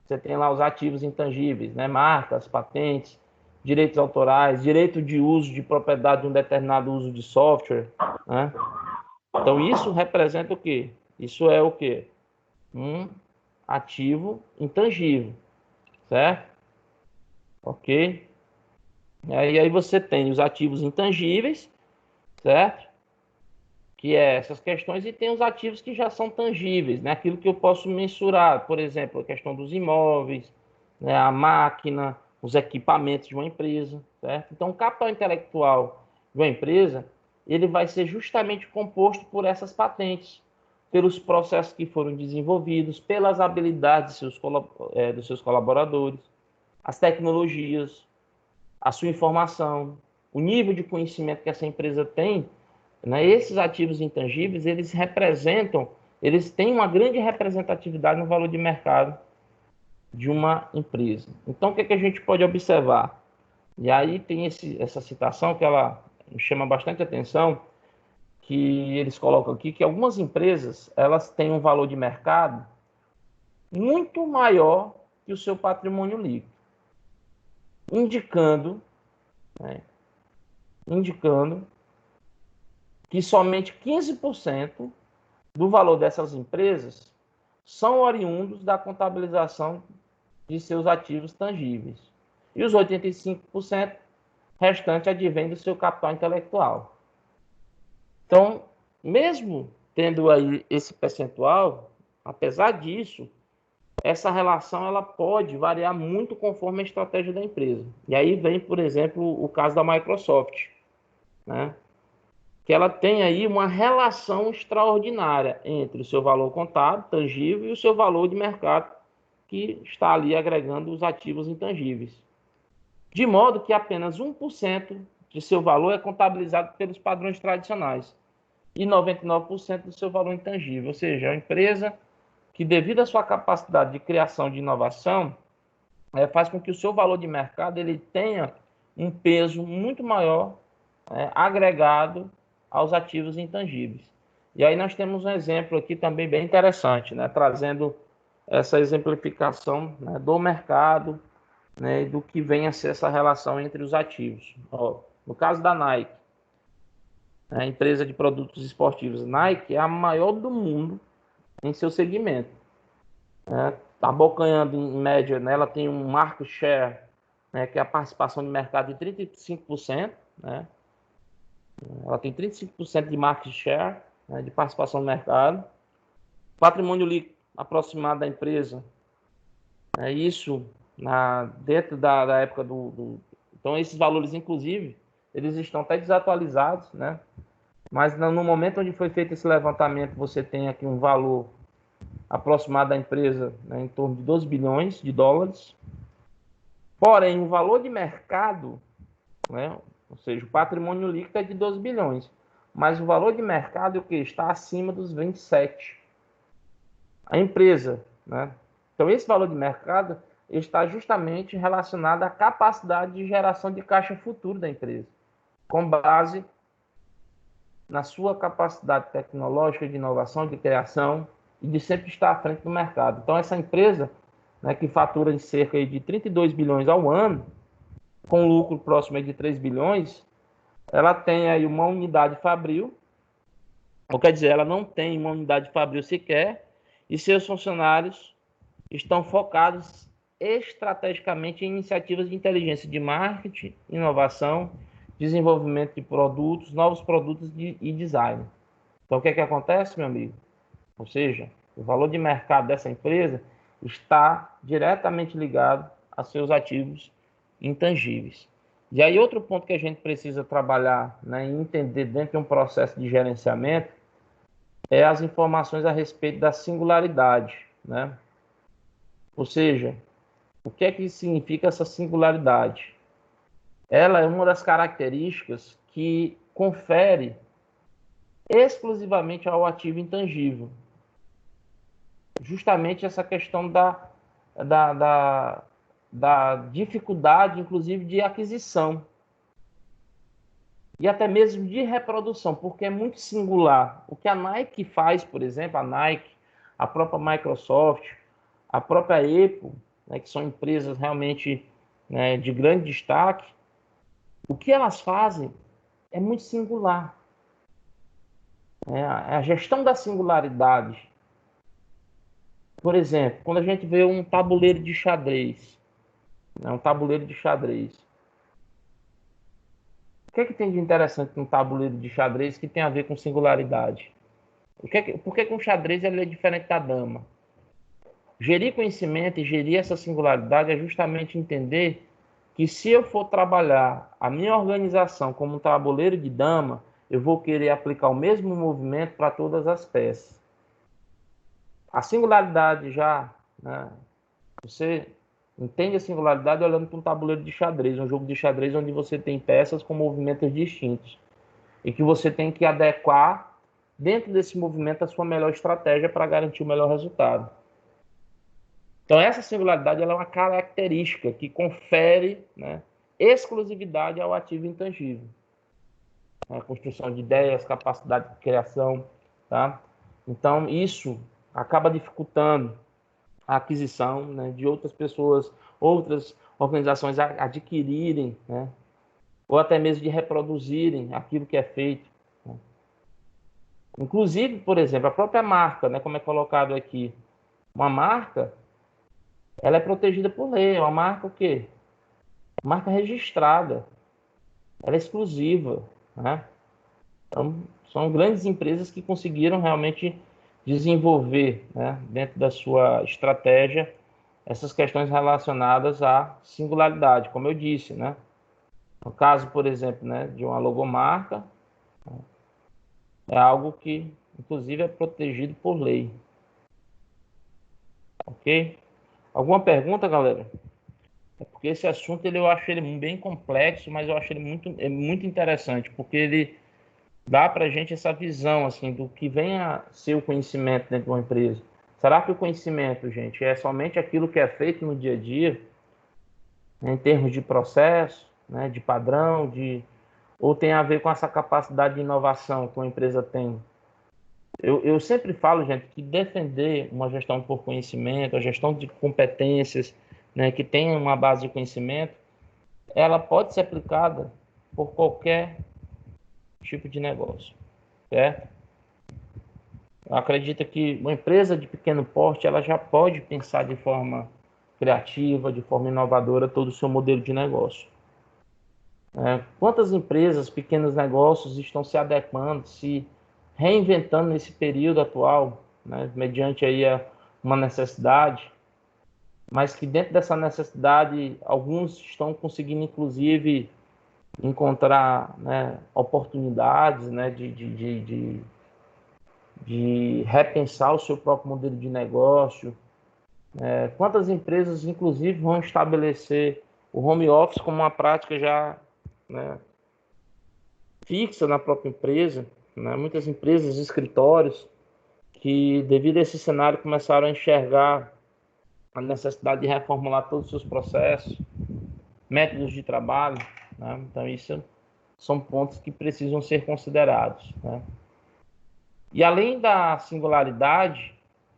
Você tem lá os ativos intangíveis, né? Marcas, patentes, direitos autorais, direito de uso de propriedade de um determinado uso de software, né? Então, isso representa o quê? Isso é o quê? Um ativo intangível, certo? Ok? E aí você tem os ativos intangíveis, certo? Que é essas questões, e tem os ativos que já são tangíveis, né? Aquilo que eu posso mensurar, por exemplo, a questão dos imóveis, né? A máquina, os equipamentos de uma empresa, certo? Então, o capital intelectual de uma empresa, ele vai ser justamente composto por essas patentes, pelos processos que foram desenvolvidos, pelas habilidades dos seus colaboradores, as tecnologias, a sua informação, o nível de conhecimento que essa empresa tem, né? Esses ativos intangíveis, eles têm uma grande representatividade no valor de mercado de uma empresa. Então, o que a gente pode observar? E aí tem essa citação que ela me chama bastante atenção, que eles colocam aqui que algumas empresas elas têm um valor de mercado muito maior que o seu patrimônio líquido, indicando, né, indicando que somente 15% do valor dessas empresas são oriundos da contabilização de seus ativos tangíveis. E os 85% restantes advêm do seu capital intelectual. Então, mesmo tendo aí esse percentual, apesar disso, essa relação ela pode variar muito conforme a estratégia da empresa. E aí vem, por exemplo, o caso da Microsoft, né? Que ela tem aí uma relação extraordinária entre o seu valor contábil, tangível, e o seu valor de mercado, que está ali agregando os ativos intangíveis. De modo que apenas 1% de seu valor é contabilizado pelos padrões tradicionais e 99% do seu valor intangível. Ou seja, é uma empresa que, devido à sua capacidade de criação de inovação, faz com que o seu valor de mercado ele tenha um peso muito maior agregado aos ativos intangíveis. E aí nós temos um exemplo aqui também bem interessante, né, trazendo essa exemplificação, né, do mercado, né, do que vem a ser essa relação entre os ativos. Ó, no caso da Nike, a empresa de produtos esportivos Nike é a maior do mundo em seu segmento. Está abocanhando em média, né, ela tem um market share, né, que é a participação de mercado de 35%, né? Ela tem 35% de market share, né, de participação no mercado. Patrimônio líquido aproximado da empresa, isso dentro da época Então, esses valores, inclusive, eles estão até desatualizados, né? Mas no momento onde foi feito esse levantamento, você tem aqui um valor aproximado da empresa, né, em torno de 12 bilhões de dólares. Porém, o valor de mercado, né, ou seja, o patrimônio líquido é de 12 bilhões, mas o valor de mercado está acima dos 27. A empresa, né? Então, esse valor de mercado está justamente relacionado à capacidade de geração de caixa futuro da empresa, com base na sua capacidade tecnológica de inovação, de criação e de sempre estar à frente do mercado. Então, essa empresa, né, que fatura em cerca de 32 bilhões ao ano, com lucro próximo de 3 bilhões, ela tem aí uma unidade fabril, ou quer dizer, ela não tem uma unidade fabril sequer, e seus funcionários estão focados estrategicamente em iniciativas de inteligência de marketing, inovação, desenvolvimento de produtos, novos produtos e design. Então, o que acontece, meu amigo? Ou seja, o valor de mercado dessa empresa está diretamente ligado a seus ativos intangíveis. E aí, outro ponto que a gente precisa trabalhar, né, e entender dentro de um processo de gerenciamento é as informações a respeito da singularidade, né? Ou seja, o que é que significa essa singularidade? Ela é uma das características que confere exclusivamente ao ativo intangível. Justamente essa questão da dificuldade, inclusive, de aquisição. E até mesmo de reprodução, porque é muito singular. O que a Nike faz, por exemplo, a Nike, a própria Microsoft, a própria Apple, né, que são empresas realmente, né, de grande destaque, o que elas fazem é muito singular. A gestão da singularidade. Por exemplo, quando a gente vê um tabuleiro de xadrez, né, um tabuleiro de xadrez, o que é que tem de interessante no tabuleiro de xadrez que tem a ver com singularidade? Por que um xadrez ele é diferente da dama? Gerir conhecimento e gerir essa singularidade é justamente entender que se eu for trabalhar a minha organização como um tabuleiro de dama, eu vou querer aplicar o mesmo movimento para todas as peças. A singularidade já, né, você entende a singularidade olhando para um tabuleiro de xadrez, um jogo de xadrez onde você tem peças com movimentos distintos e que você tem que adequar dentro desse movimento a sua melhor estratégia para garantir o melhor resultado. Então, essa singularidade ela é uma característica que confere, né, exclusividade ao ativo intangível. A construção de ideias, capacidade de criação, tá? Então, isso acaba dificultando a aquisição, né, de outras pessoas, outras organizações adquirirem, né, ou até mesmo de reproduzirem aquilo que é feito, né? Inclusive, por exemplo, a própria marca, né, como é colocado aqui, uma marca, ela é protegida por lei. Uma marca o quê? Marca registrada, ela é exclusiva, né? Então, são grandes empresas que conseguiram realmente desenvolver, né, dentro da sua estratégia, essas questões relacionadas à singularidade, como eu disse, né? No caso, por exemplo, né, de uma logomarca, é algo que, inclusive, é protegido por lei. Ok? Alguma pergunta, galera? É porque esse assunto eu acho ele bem complexo, mas eu acho ele muito interessante, porque ele dá para a gente essa visão assim, do que vem a ser o conhecimento dentro de uma empresa. Será que o conhecimento, gente, é somente aquilo que é feito no dia a dia, né, em termos de processo, né, de padrão, ou tem a ver com essa capacidade de inovação que uma empresa tem? Eu sempre falo, gente, que defender uma gestão por conhecimento, a gestão de competências, né, que tenha uma base de conhecimento, ela pode ser aplicada por qualquer tipo de negócio, certo? Eu acredito que uma empresa de pequeno porte, ela já pode pensar de forma criativa, de forma inovadora, todo o seu modelo de negócio. Quantas empresas, pequenos negócios estão se adequando, se reinventando nesse período atual, né, mediante aí uma necessidade, mas que dentro dessa necessidade, alguns estão conseguindo, inclusive, encontrar, né, oportunidades, né, de repensar o seu próprio modelo de negócio. Quantas empresas, inclusive, vão estabelecer o home office como uma prática já, né, fixa na própria empresa, né? Muitas empresas, escritórios, que devido a esse cenário começaram a enxergar a necessidade de reformular todos os seus processos, métodos de trabalho, né? Então isso são pontos que precisam ser considerados, né? E além da singularidade,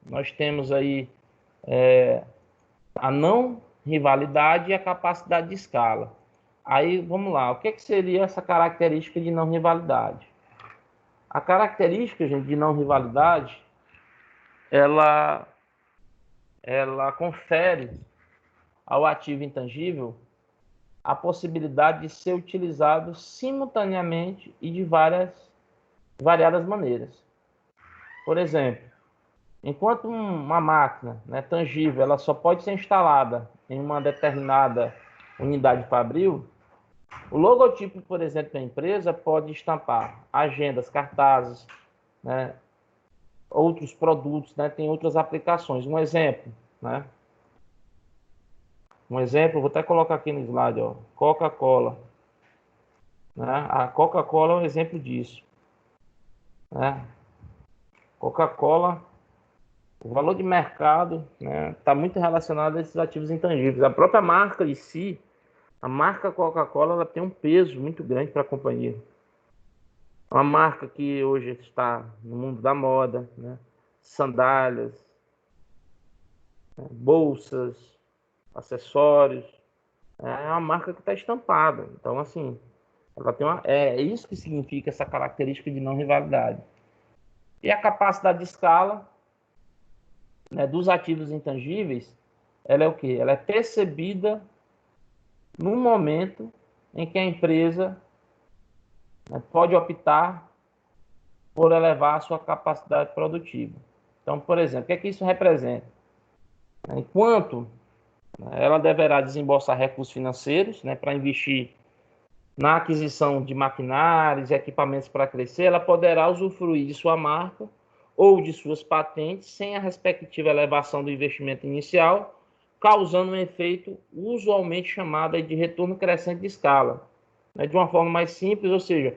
nós temos aí a não rivalidade e a capacidade de escala. Aí, vamos lá, o que seria essa característica de não rivalidade? A característica, gente, de não rivalidade, ela confere ao ativo intangível a possibilidade de ser utilizado simultaneamente e de variadas maneiras. Por exemplo, enquanto uma máquina, né, tangível, ela só pode ser instalada em uma determinada unidade fabril, o logotipo, por exemplo, da empresa pode estampar agendas, cartazes, né, outros produtos, né, tem outras aplicações. Um exemplo, né? Vou até colocar aqui no slide, ó, Coca-Cola, né? A Coca-Cola é um exemplo disso, né? Coca-Cola, o valor de mercado, né, está muito relacionado a esses ativos intangíveis. A própria marca em si, a marca Coca-Cola, ela tem um peso muito grande para a companhia. Uma marca que hoje está no mundo da moda, né? Sandálias, né? Bolsas, acessórios. É uma marca que está estampada. Então, assim, ela tem é isso que significa essa característica de não rivalidade. E a capacidade de escala, né, dos ativos intangíveis, ela é o quê? Ela é percebida no momento em que a empresa, né, pode optar por elevar a sua capacidade produtiva. Então, por exemplo, o que é que isso representa? Enquanto, né, ela deverá desembolsar recursos financeiros, né, para investir na aquisição de maquinários e equipamentos para crescer, ela poderá usufruir de sua marca ou de suas patentes sem a respectiva elevação do investimento inicial, causando um efeito usualmente chamado de retorno crescente de escala. De uma forma mais simples, ou seja,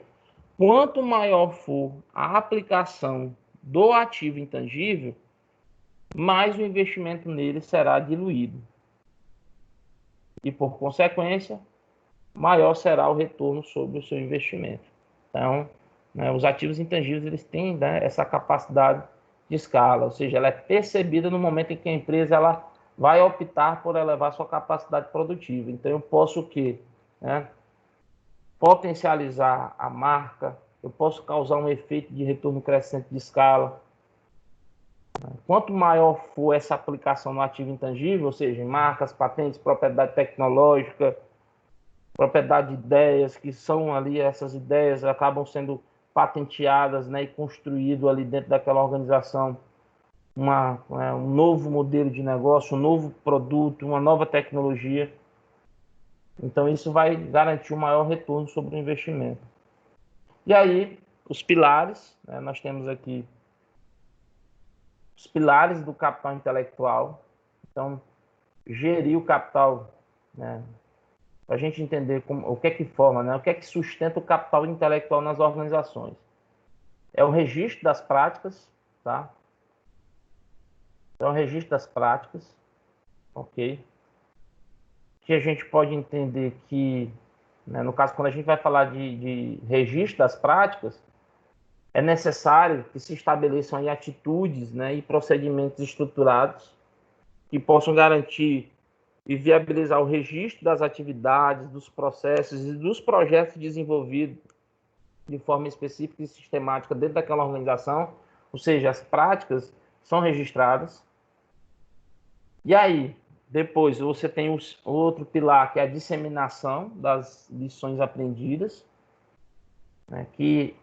quanto maior for a aplicação do ativo intangível, mais o investimento nele será diluído. E, por consequência, maior será o retorno sobre o seu investimento. Então, né, os ativos intangíveis eles têm, né, essa capacidade de escala, ou seja, ela é percebida no momento em que a empresa ela vai optar por elevar sua capacidade produtiva. Então, eu posso o quê? Né, potencializar a marca, eu posso causar um efeito de retorno crescente de escala. Quanto maior for essa aplicação no ativo intangível, ou seja, em marcas, patentes, propriedade tecnológica, propriedade de ideias, que são ali, essas ideias acabam sendo patenteadas, né, e construído ali dentro daquela organização um novo modelo de negócio, um novo produto, uma nova tecnologia. Então, isso vai garantir um maior retorno sobre o investimento. E aí, os pilares, né, nós temos aqui os pilares do capital intelectual. Então, gerir o capital, né, para a gente entender o que é que forma, né, o que é que sustenta o capital intelectual nas organizações. É o registro das práticas, tá? É o registro das práticas, ok? Que a gente pode entender que, né, no caso, quando a gente vai falar de registro das práticas, é necessário que se estabeleçam aí atitudes, né, e procedimentos estruturados que possam garantir e viabilizar o registro das atividades, dos processos e dos projetos desenvolvidos de forma específica e sistemática dentro daquela organização, ou seja, as práticas são registradas. E aí, depois você tem o outro pilar, que é a disseminação das lições aprendidas, né, que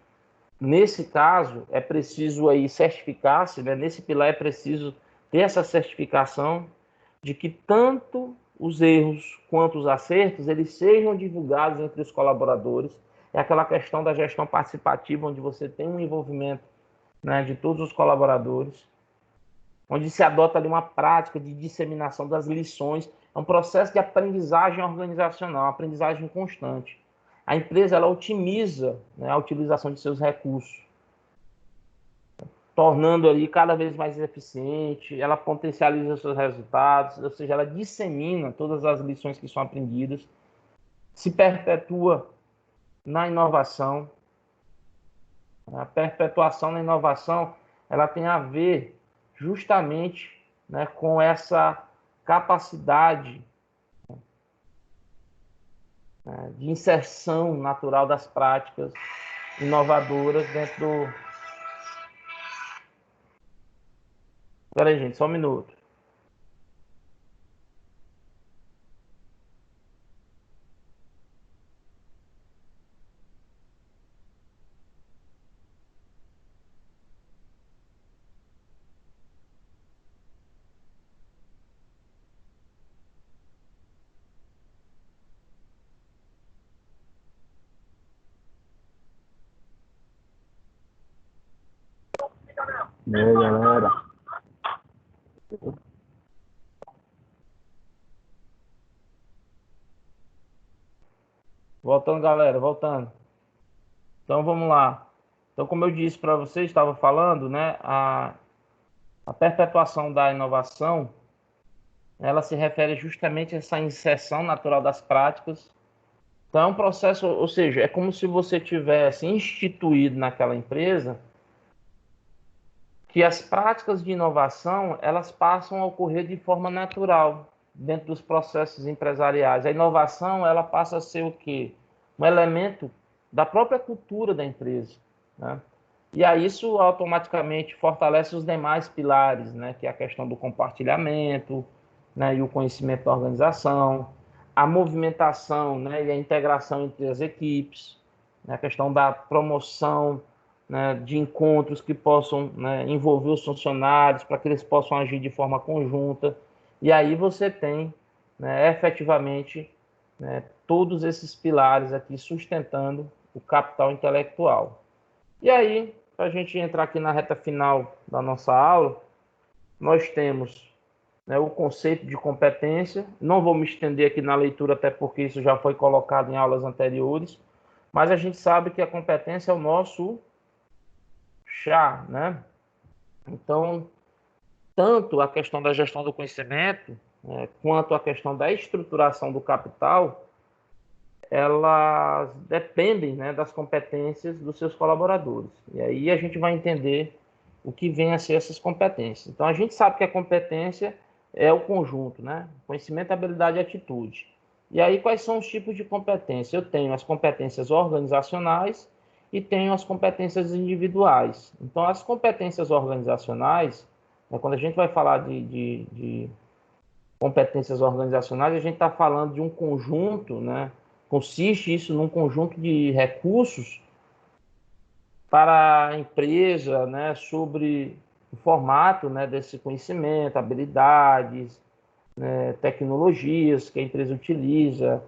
nesse caso é preciso aí certificar-se, né, nesse pilar é preciso ter essa certificação de que tanto os erros quanto os acertos eles sejam divulgados entre os colaboradores. É aquela questão da gestão participativa, onde você tem um envolvimento, né, de todos os colaboradores, onde se adota ali uma prática de disseminação das lições. É um processo de aprendizagem organizacional, aprendizagem constante. A empresa ela otimiza, né, a utilização de seus recursos, tornando ali cada vez mais eficiente, ela potencializa os seus resultados, ou seja, ela dissemina todas as lições que são aprendidas, se perpetua na inovação. A perpetuação na inovação, ela tem a ver justamente, né, com essa capacidade, né, de inserção natural das práticas inovadoras dentro do... Espera aí, gente, só um minuto. E aí, galera? Voltando, galera, voltando. Então, vamos lá. Então, como eu disse para vocês, estava falando, né, a perpetuação da inovação, ela se refere justamente a essa inserção natural das práticas. Então, é um processo, ou seja, é como se você tivesse instituído naquela empresa que as práticas de inovação, elas passam a ocorrer de forma natural dentro dos processos empresariais. A inovação, ela passa a ser o quê? Um elemento da própria cultura da empresa, né? E aí isso automaticamente fortalece os demais pilares, né? Que é a questão do compartilhamento, né? E o conhecimento da organização, a movimentação, né? E a integração entre as equipes, né? A questão da promoção, né? De encontros que possam, né? Envolver os funcionários para que eles possam agir de forma conjunta. E aí você tem, né? Efetivamente, né? Todos esses pilares aqui sustentando o capital intelectual. E aí, para a gente entrar aqui na reta final da nossa aula, nós temos, né, o conceito de competência. Não vou me estender aqui na leitura, até porque isso já foi colocado em aulas anteriores, mas a gente sabe que a competência é o nosso chá, né? Então, tanto a questão da gestão do conhecimento, quanto a questão da estruturação do capital, elas dependem, né, das competências dos seus colaboradores. E aí a gente vai entender o que vem a ser essas competências. Então, a gente sabe que a competência é o conjunto, né? Conhecimento, habilidade e atitude. E aí, quais são os tipos de competência? Eu tenho as competências organizacionais e tenho as competências individuais. Então, as competências organizacionais, né, quando a gente vai falar de competências organizacionais, a gente está falando de um conjunto, né? Consiste isso num conjunto de recursos para a empresa, né, sobre o formato, né, desse conhecimento, habilidades, né, tecnologias que a empresa utiliza,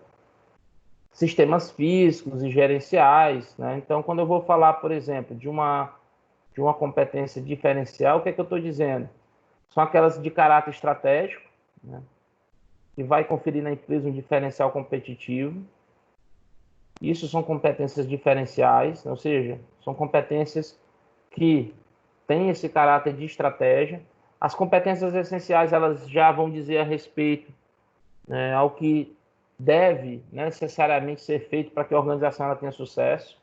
sistemas físicos e gerenciais, né? Então, quando eu vou falar, por exemplo, de uma competência diferencial, o que é que eu estou dizendo? São aquelas de caráter estratégico, né, que vai conferir na empresa um diferencial competitivo. Isso são competências diferenciais, ou seja, são competências que têm esse caráter de estratégia. As competências essenciais, elas já vão dizer a respeito, né, ao que deve, né, necessariamente ser feito para que a organização ela tenha sucesso.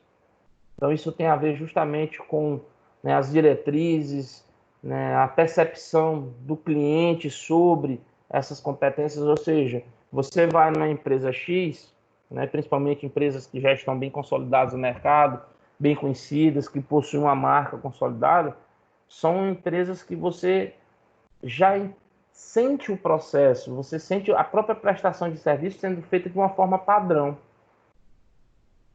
Então, isso tem a ver justamente com, né, as diretrizes, né, a percepção do cliente sobre essas competências, ou seja, você vai numa empresa X, né, principalmente empresas que já estão bem consolidadas no mercado, bem conhecidas, que possuem uma marca consolidada, são empresas que você já sente o processo, você sente a própria prestação de serviço sendo feita de uma forma padrão.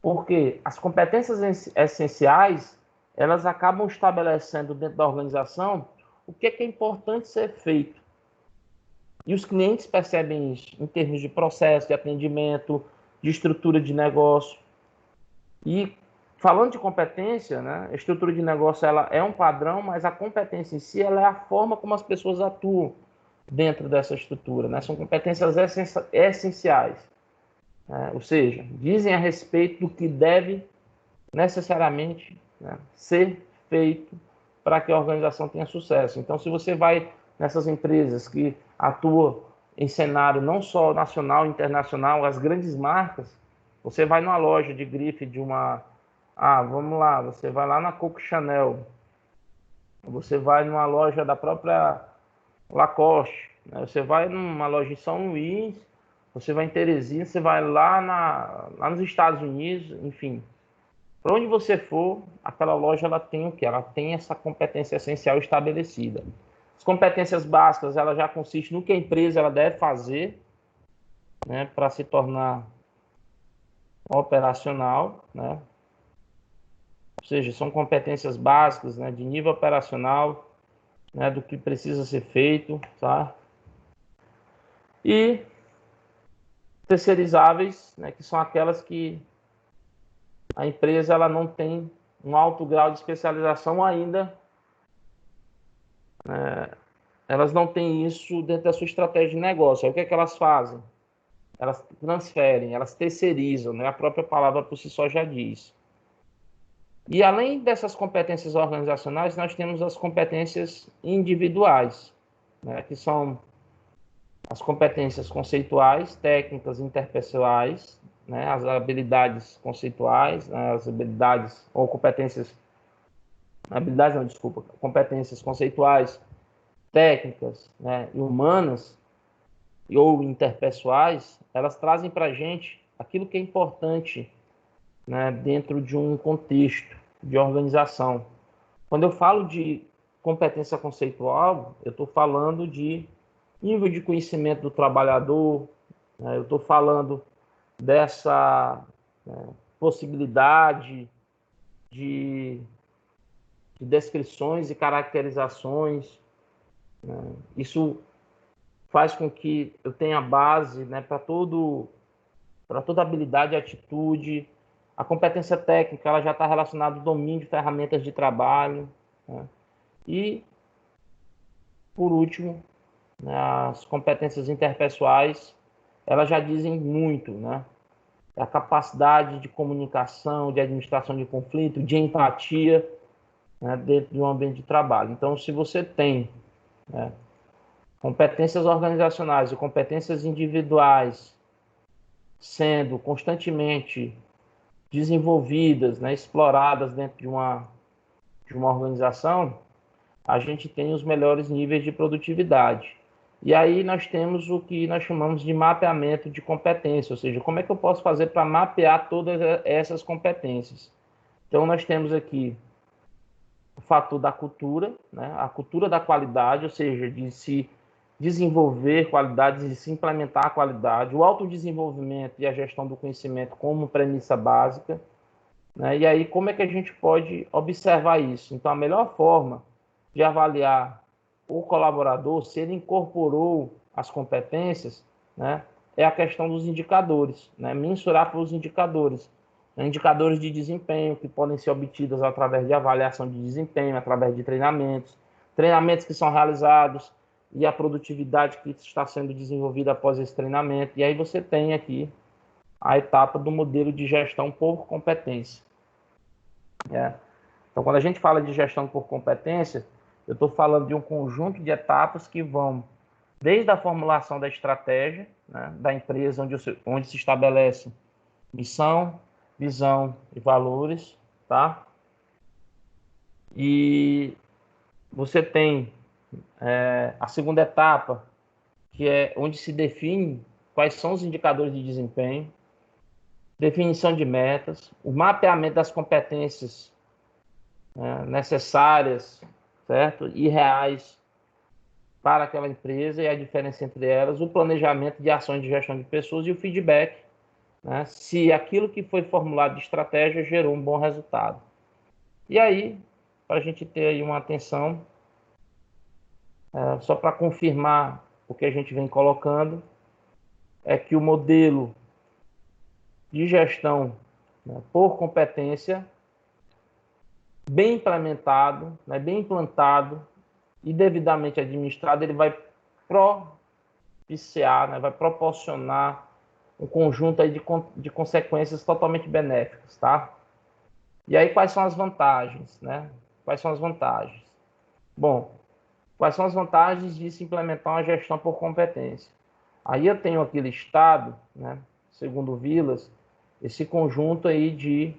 Porque as competências essenciais, elas acabam estabelecendo dentro da organização o que é importante ser feito. E os clientes percebem isso em termos de processo, de atendimento, de estrutura de negócio. E falando de competência, né, a estrutura de negócio ela é um padrão, mas a competência em si ela é a forma como as pessoas atuam dentro dessa estrutura, né? São competências essenciais, né? Ou seja, dizem a respeito do que deve necessariamente, né, ser feito para que a organização tenha sucesso. Então, se você vai nessas empresas que atuam em cenário não só nacional e internacional, as grandes marcas, você vai numa loja de grife de uma... vamos lá, você vai lá na Coco Chanel, você vai numa loja da própria Lacoste, né? Você vai numa loja em São Luís, você vai em Teresina, você vai lá nos Estados Unidos, enfim. Para onde você for, aquela loja ela tem o quê? Ela tem essa competência essencial estabelecida. As competências básicas, ela já consiste no que a empresa ela deve fazer, né, para se tornar operacional, né? Ou seja, são competências básicas, né, de nível operacional, né, do que precisa ser feito, tá? E terceirizáveis, né, que são aquelas que a empresa ela não tem um alto grau de especialização ainda, elas não têm isso dentro da sua estratégia de negócio. Aí o que é que elas fazem? Elas transferem, elas terceirizam, né? A própria palavra por si só já diz. E além dessas competências organizacionais, nós temos as competências individuais, né? Que são as competências conceituais, técnicas, interpessoais, né? As habilidades conceituais, né? As habilidades ou competências, habilidades não, desculpa, competências conceituais, técnicas, né, e humanas ou interpessoais, elas trazem para a gente aquilo que é importante, né, dentro de um contexto de organização. Quando eu falo de competência conceitual, eu estou falando de nível de conhecimento do trabalhador, né, eu estou falando dessa, né, possibilidade de descrições e caracterizações, né? Isso faz com que eu tenha base, né, para toda habilidade e atitude. A competência técnica ela já está relacionada ao domínio de ferramentas de trabalho, né? E, por último, né, as competências interpessoais elas já dizem muito, né? A capacidade de comunicação, de administração de conflito, de empatia, né, dentro de um ambiente de trabalho. Então, se você tem né? Competências organizacionais e competências individuais sendo constantemente desenvolvidas, né, exploradas dentro de uma organização, a gente tem os melhores níveis de produtividade. E aí nós temos o que nós chamamos de mapeamento de competência, ou seja, como é que eu posso fazer para mapear todas essas competências? Então nós temos aqui o fator da cultura, né, a cultura da qualidade, ou seja, de se desenvolver qualidades, de se implementar a qualidade, o autodesenvolvimento e a gestão do conhecimento como premissa básica, né? E aí, como é que a gente pode observar isso? Então, a melhor forma de avaliar o colaborador, se ele incorporou as competências, né, é a questão dos indicadores, né? Mensurar pelos indicadores. Indicadores de desempenho que podem ser obtidos através de avaliação de desempenho, através de treinamentos que são realizados e a produtividade que está sendo desenvolvida após esse treinamento. E aí você tem aqui a etapa do modelo de gestão por competência. Então, quando a gente fala de gestão por competência, eu estou falando de um conjunto de etapas que vão desde a formulação da estratégia, né, da empresa, onde se estabelece missão, visão e valores, tá? E você tem a segunda etapa, que é onde se define quais são os indicadores de desempenho, definição de metas, o mapeamento das competências, né, necessárias, certo? E reais para aquela empresa e a diferença entre elas, o planejamento de ações de gestão de pessoas e o feedback, né, se aquilo que foi formulado de estratégia gerou um bom resultado. E aí, para a gente ter aí uma atenção, só para confirmar o que a gente vem colocando, é que o modelo de gestão, né, por competência, bem implementado, né, bem implantado e devidamente administrado, ele vai propiciar, né, vai proporcionar um conjunto aí de consequências totalmente benéficas, tá? E aí, quais são as vantagens, né? Quais são as vantagens? Bom, quais são as vantagens de se implementar uma gestão por competência? Aí eu tenho aqui listado, né, segundo Vilas, esse conjunto aí de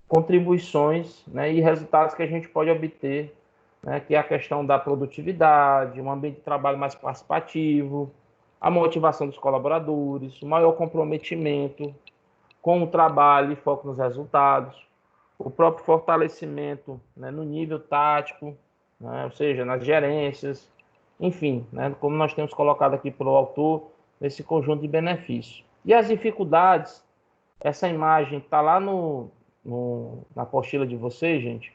contribuições, né, e resultados que a gente pode obter, né, que é a questão da produtividade, um ambiente de trabalho mais participativo, a motivação dos colaboradores, o maior comprometimento com o trabalho e foco nos resultados, o próprio fortalecimento, né, no nível tático, né, ou seja, nas gerências, enfim, né, como nós temos colocado aqui pelo autor, nesse conjunto de benefícios. E as dificuldades, essa imagem está lá na apostila de vocês, gente,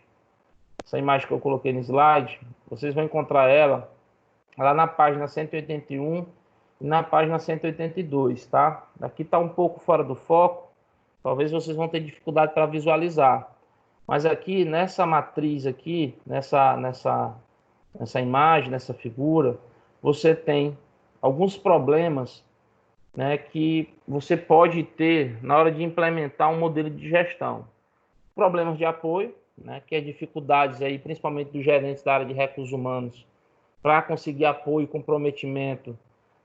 essa imagem que eu coloquei no slide, vocês vão encontrar ela lá na página 181 e na página 182, tá? Aqui está um pouco fora do foco, talvez vocês vão ter dificuldade para visualizar. Mas aqui, nessa matriz aqui, nessa imagem, nessa figura, você tem alguns problemas, né, que você pode ter na hora de implementar um modelo de gestão. Problemas de apoio, né, que é dificuldades aí, principalmente dos gerentes da área de recursos humanos, para conseguir apoio e comprometimento,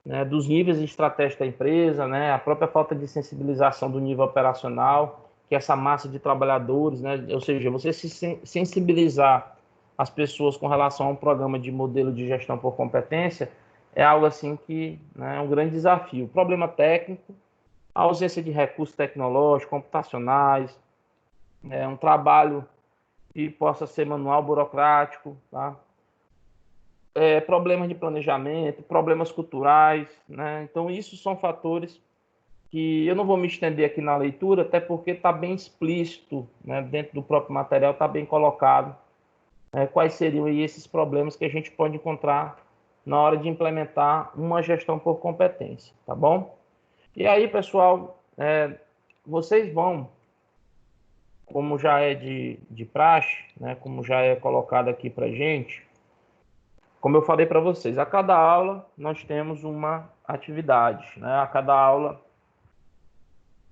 né, dos níveis estratégicos da empresa, né, a própria falta de sensibilização do nível operacional, que é essa massa de trabalhadores, né, ou seja, você se sensibilizar as pessoas com relação a um programa de modelo de gestão por competência é algo assim que, né, é um grande desafio. Problema técnico, a ausência de recursos tecnológicos, computacionais, um trabalho que possa ser manual, burocrático, tá? Problemas de planejamento, problemas culturais, né? Então, isso são fatores que eu não vou me estender aqui na leitura, até porque está bem explícito, né? Dentro do próprio material está bem colocado, quais seriam aí esses problemas que a gente pode encontrar na hora de implementar uma gestão por competência, tá bom? E aí, pessoal, vocês vão, como já é de praxe, né? Como já é colocado aqui para gente, como eu falei para vocês, a cada aula nós temos uma atividade, né? A cada aula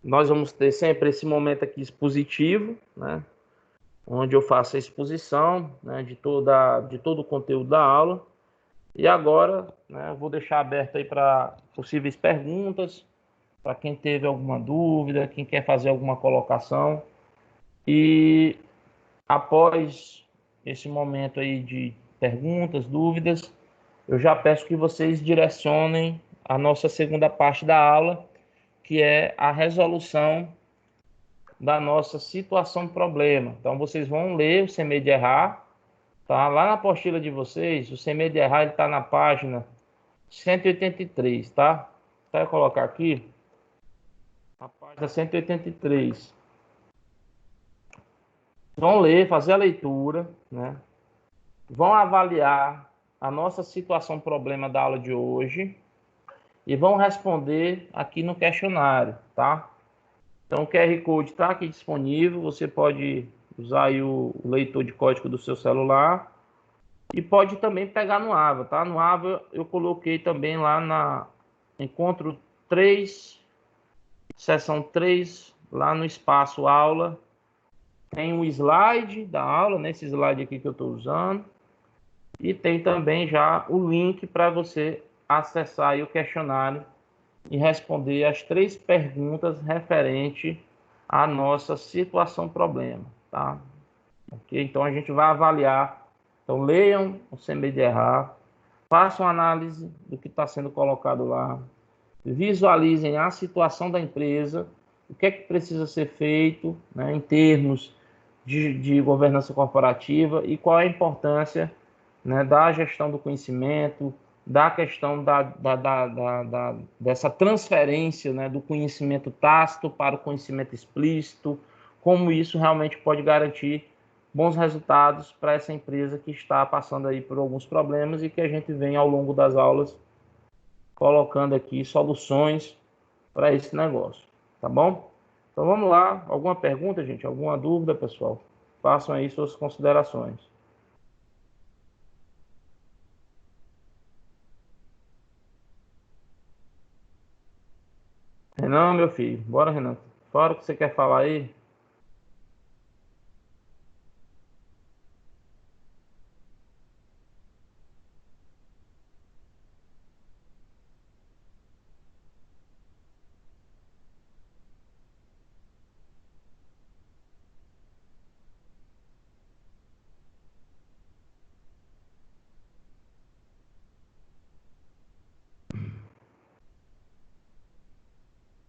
nós vamos ter sempre esse momento aqui expositivo, né? Onde eu faço a exposição, né, de todo o conteúdo da aula. E agora, né, eu vou deixar aberto aí para possíveis perguntas, para quem teve alguma dúvida, quem quer fazer alguma colocação. E após esse momento aí de perguntas, dúvidas, eu já peço que vocês direcionem a nossa segunda parte da aula, que é a resolução da nossa situação-problema. Então, vocês vão ler o Sem Medo de Errar, tá? Lá na apostila de vocês, o Sem Medo de Errar está na página 183, tá? Então, eu vou colocar aqui, a página 183. Vão ler, fazer a leitura, né? Vão avaliar a nossa situação-problema da aula de hoje e vão responder aqui no questionário, tá? Então, o QR Code está aqui disponível, você pode usar aí o leitor de código do seu celular e pode também pegar no Ava, tá? No Ava eu coloquei também lá na Encontro 3, Seção 3, lá no espaço aula, tem um slide da aula, nesse slide aqui que eu estou usando, e tem também já o link para você acessar aí o questionário e responder as 3 perguntas referentes à nossa situação-problema, tá? Ok? Então, a gente vai avaliar. Então, leiam o Sem Medo de Errar, façam análise do que está sendo colocado lá, visualizem a situação da empresa, o que é que precisa ser feito, né, em termos de governança corporativa e qual é a importância, né, da gestão do conhecimento, da questão dessa transferência, né, do conhecimento tácito para o conhecimento explícito, como isso realmente pode garantir bons resultados para essa empresa que está passando aí por alguns problemas e que a gente vem ao longo das aulas colocando aqui soluções para esse negócio, tá bom? Então vamos lá, alguma pergunta, gente? Alguma dúvida, pessoal? Façam aí suas considerações. Renan, meu filho, bora, Renan. Fora o que você quer falar aí.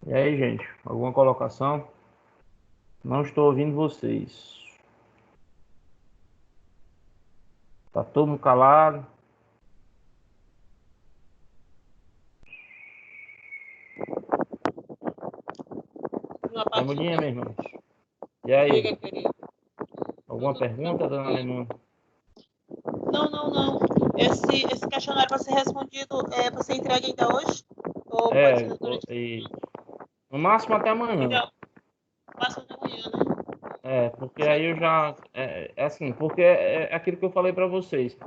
E aí, gente, alguma colocação? Não estou ouvindo vocês. Tá todo mundo calado? Raimundinha, meu irmão. E aí? Diga, querido. Alguma pergunta, dona Raimundo? Não. Esse questionário vai ser respondido, você entrega ainda hoje? Ou pode ser durante No máximo até amanhã. Então, passa da manhã, né? Porque aí eu já... assim, porque é aquilo que eu falei para vocês.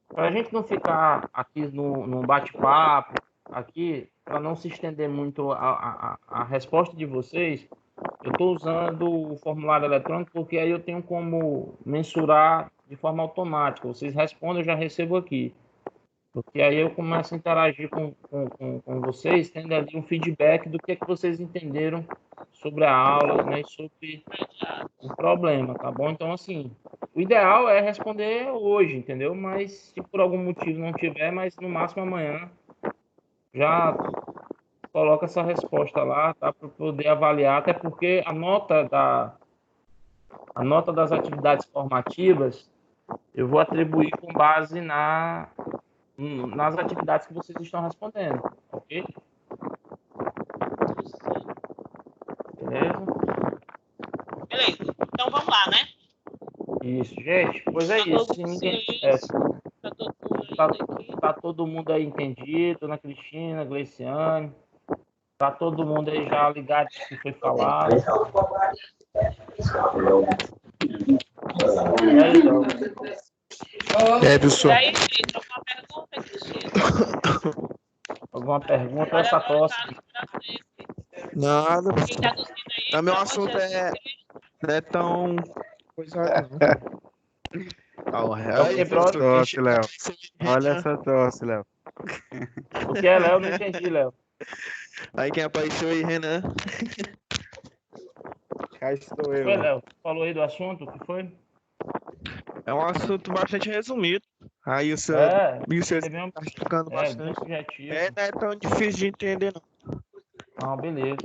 Para a gente não ficar aqui no bate-papo, aqui, para não se estender muito a resposta de vocês, eu estou usando o formulário eletrônico porque aí eu tenho como mensurar de forma automática. Vocês respondem, eu já recebo aqui. Porque aí eu começo a interagir com vocês, tendo ali um feedback do que é que vocês entenderam sobre a aula, né, e sobre o problema, tá bom? Então, assim, o ideal é responder hoje, entendeu? Mas se por algum motivo não tiver, mas no máximo amanhã já coloca essa resposta lá, tá? Para poder avaliar, até porque a nota das atividades formativas eu vou atribuir com base nas atividades que vocês estão respondendo, ok? Beleza? Beleza. Então vamos lá, né? Isso, gente. Pois é isso. Se ninguém... Tá todo mundo aí entendido, Dona Cristina, Gleiciane. Tá todo mundo aí já ligado no que foi falado. E aí, então? Pessoal. E aí, Cris, alguma pergunta, Cristina? Alguma pergunta? Essa tosse? Nada. Quem tá tossindo aí? Não, meu assunto não é tão coisa não. Aí, pronto. Léo. Olha essa tosse, Léo. O que é, Léo? Não entendi, Léo. Aí quem apareceu aí, Renan. Cá estou eu. Foi, Léo? Falou aí do assunto, o que foi? É um assunto bastante resumido. Aí o seu Teve um, tá explicando bem bastante. subjetivo. Não é tão difícil de entender, não. Não, beleza.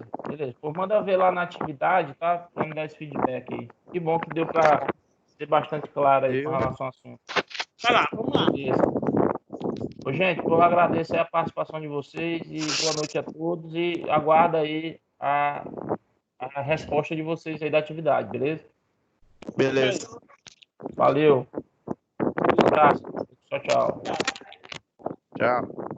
Pô, manda ver lá na atividade, tá? Pra me dar esse feedback aí. Que bom que deu pra ser bastante claro aí com relação ao assunto. Vai lá, vamos lá. Beleza. Ô, gente, vou agradecer a participação de vocês e boa noite a todos e aguardo aí a resposta de vocês aí da atividade, beleza? Beleza. Valeu. Um abraço. Tchau, tchau. Tchau.